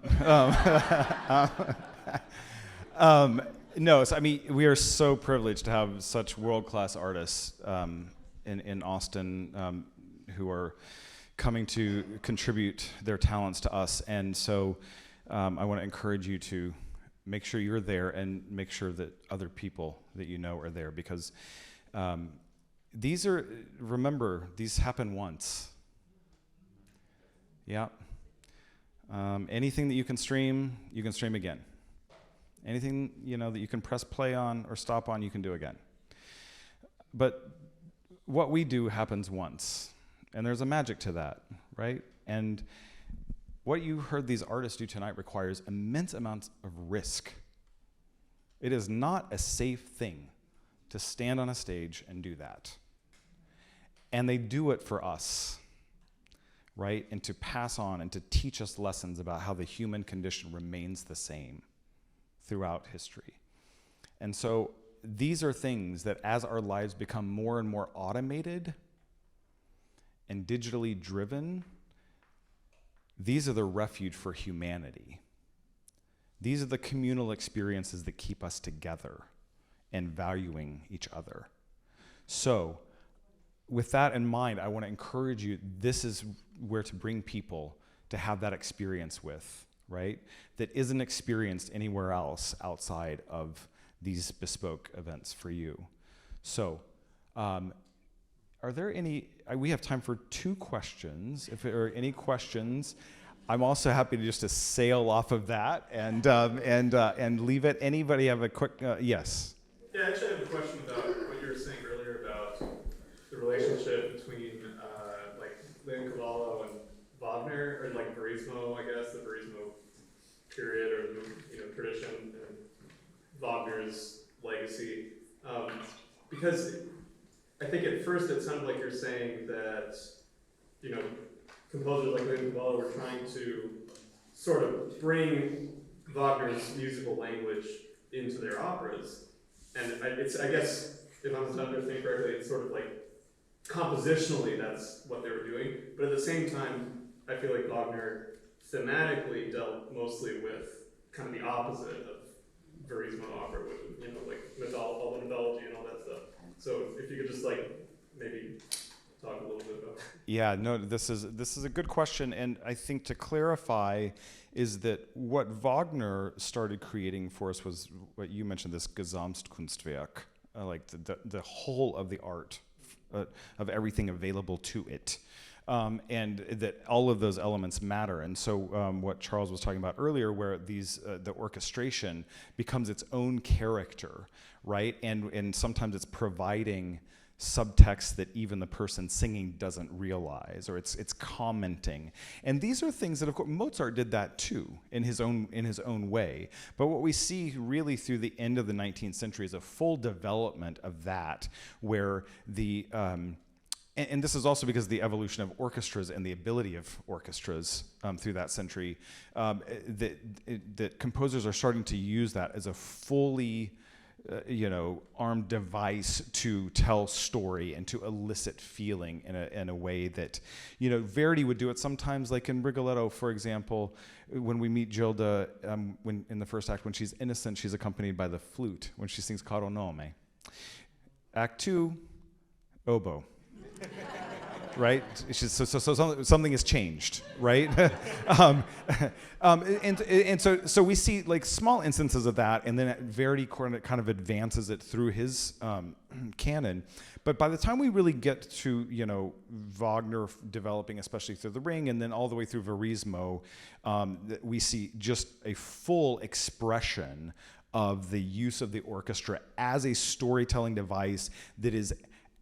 Speaker 1: No, so I mean, we are so privileged to have such world-class artists in Austin who are coming to contribute their talents to us. And so I want to encourage you to make sure you're there and make sure that other people that you know are there, because remember, these happen once. Yeah. Anything that you can stream again. Anything, that you can press play on or stop on, you can do again. But what we do happens once, and there's a magic to that, right? And what you heard these artists do tonight requires immense amounts of risk. It is not a safe thing to stand on a stage and do that. And they do it for us, right? And to pass on and to teach us lessons about how the human condition remains the same throughout history. And so these are things that, as our lives become more and more automated and digitally driven, these are the refuge for humanity. These are the communal experiences that keep us together and valuing each other. So, with that in mind, I want to encourage you, this is where to bring people to have that experience with, right? That isn't experienced anywhere else outside of these bespoke events for you. So, are there any, we have time for 2 questions. If there are any questions, I'm also happy to sail off of that and leave it. Anybody have a quick yes?
Speaker 3: Yeah, I actually have a question about what you were saying earlier about the relationship between like Leoncavallo and Wagner, or like Verismo, I guess, the Verismo period or the tradition, and Wagner's legacy. Because I think at first it sounded like you're saying that composers like Leoncavallo were trying to sort of bring Wagner's musical language into their operas. And I guess, if I'm understanding correctly, it's sort of like compositionally that's what they were doing. But at the same time, I feel like Wagner thematically dealt mostly with kind of the opposite of Verismo opera, which is, like all the mythology and all that stuff. So if you could just maybe talk a little bit about that.
Speaker 1: Yeah, no, this is a good question, and I think to clarify is that what Wagner started creating for us was what you mentioned, this Gesamtkunstwerk, like the whole of the art of everything available to it. And that all of those elements matter. And so what Charles was talking about earlier, where the orchestration becomes its own character, right? And sometimes it's providing subtext that even the person singing doesn't realize, or it's commenting. And these are things that, of course, Mozart did that too in his own way. But what we see really through the end of the 19th century is a full development of that, where the and this is also because of the evolution of orchestras and the ability of orchestras through that century, that composers are starting to use that as a fully armed device to tell story and to elicit feeling in a way that, Verdi would do it sometimes, like in Rigoletto, for example, when we meet Gilda, when in the first act, when she's innocent, she's accompanied by the flute when she sings Caro Nome. Act 2, oboe. Right? So something has changed, right? And so we see like small instances of that, and then Verdi kind of advances it through his canon. But by the time we really get to Wagner developing, especially through The Ring, and then all the way through Verismo, we see just a full expression of the use of the orchestra as a storytelling device that is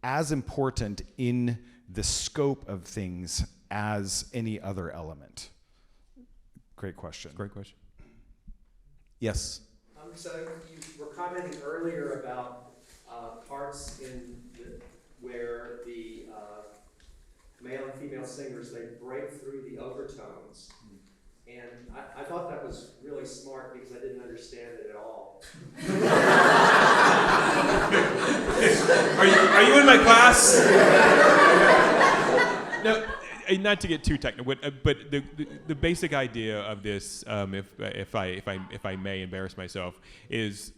Speaker 1: as important in the scope of things as any other element. Great question.
Speaker 2: Great question.
Speaker 1: Yes?
Speaker 4: So you were commenting earlier about parts where the male and female singers, they break through the overtones. And I thought that was really smart because I didn't understand it at all.
Speaker 2: Are you in my class? No, not to get too technical, but the basic idea of this, if I may embarrass myself, is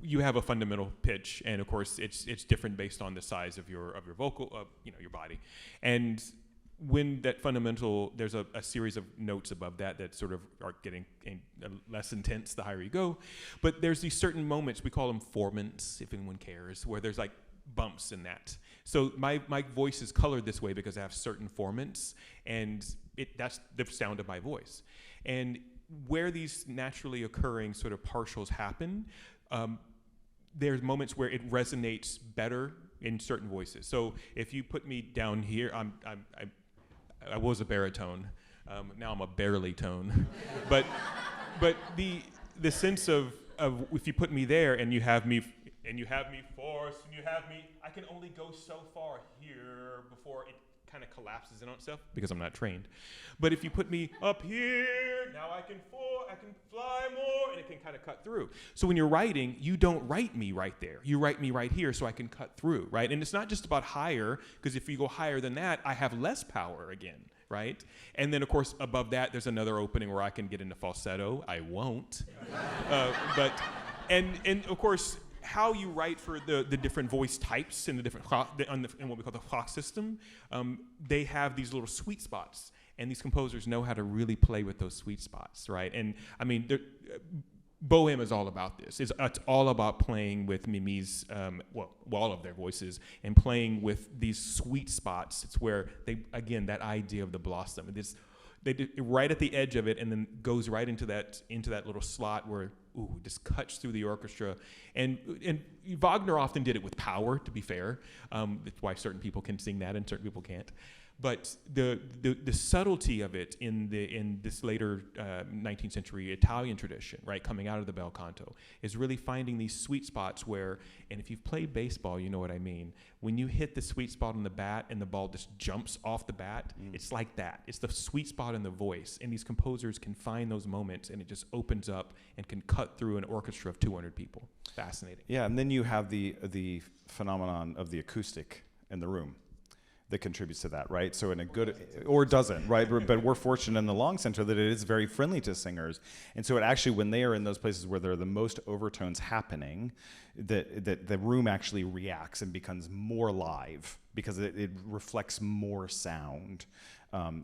Speaker 2: you have a fundamental pitch, and of course it's different based on the size of your vocal, your body, and when that fundamental, there's a series of notes above that sort of are getting less intense the higher you go. But there's these certain moments, we call them formants, if anyone cares, where there's like bumps in that. So my voice is colored this way because I have certain formants, and that's the sound of my voice. And where these naturally occurring sort of partials happen, there's moments where it resonates better in certain voices. So if you put me down here, I was a baritone. Now I'm a barely tone. but the sense of if you put me there and you have me forced and you have me, I can only go so far here before it kind of collapses in on itself because I'm not trained. But if you put me up here, now I can fly more, and it can kind of cut through. So when you're writing, you don't write me right there. You write me right here so I can cut through, right? And it's not just about higher, because if you go higher than that, I have less power again, right? And then, of course, above that, there's another opening where I can get into falsetto. I won't. And of course, how you write for the different voice types in the different in what we call the clock system, they have these little sweet spots, and these composers know how to really play with those sweet spots, right? And I mean, Bohème is all about this. It's all about playing with Mimi's, all of their voices, and playing with these sweet spots. It's where that idea of the blossom, right at the edge of it, and then goes right into that little slot where it just cuts through the orchestra. And Wagner often did it with power. To be fair, that's why certain people can sing that and certain people can't. But the subtlety of it in this later 19th century Italian tradition, right, coming out of the bel canto, is really finding these sweet spots where, and if you've played baseball, you know what I mean. When you hit the sweet spot on the bat and the ball just jumps off the bat, it's like that. It's the sweet spot in the voice, and these composers can find those moments, and it just opens up and can cut through an orchestra of 200 people. Fascinating.
Speaker 1: Yeah, and then you have the phenomenon of the acoustic in the room that contributes to that, right? So in a good, or doesn't, right? But we're fortunate in the Long Center that it is very friendly to singers. And so it actually, when they are in those places where there are the most overtones happening, that the room actually reacts and becomes more live because it reflects more sound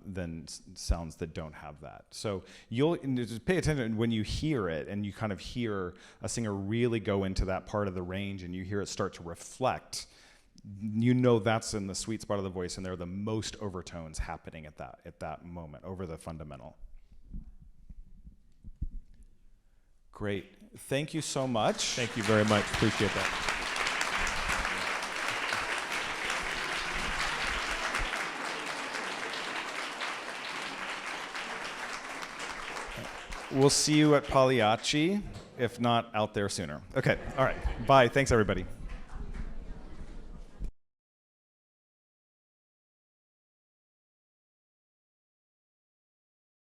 Speaker 1: than sounds that don't have that. So you'll just pay attention when you hear it and you kind of hear a singer really go into that part of the range and you hear it start to reflect. You know that's in the sweet spot of the voice, and there are the most overtones happening at that moment over the fundamental. Great. Thank you so much.
Speaker 2: Thank you very much. Appreciate that.
Speaker 1: We'll see you at Pagliacci, if not out there sooner. Okay. All right. Bye. Thanks, everybody.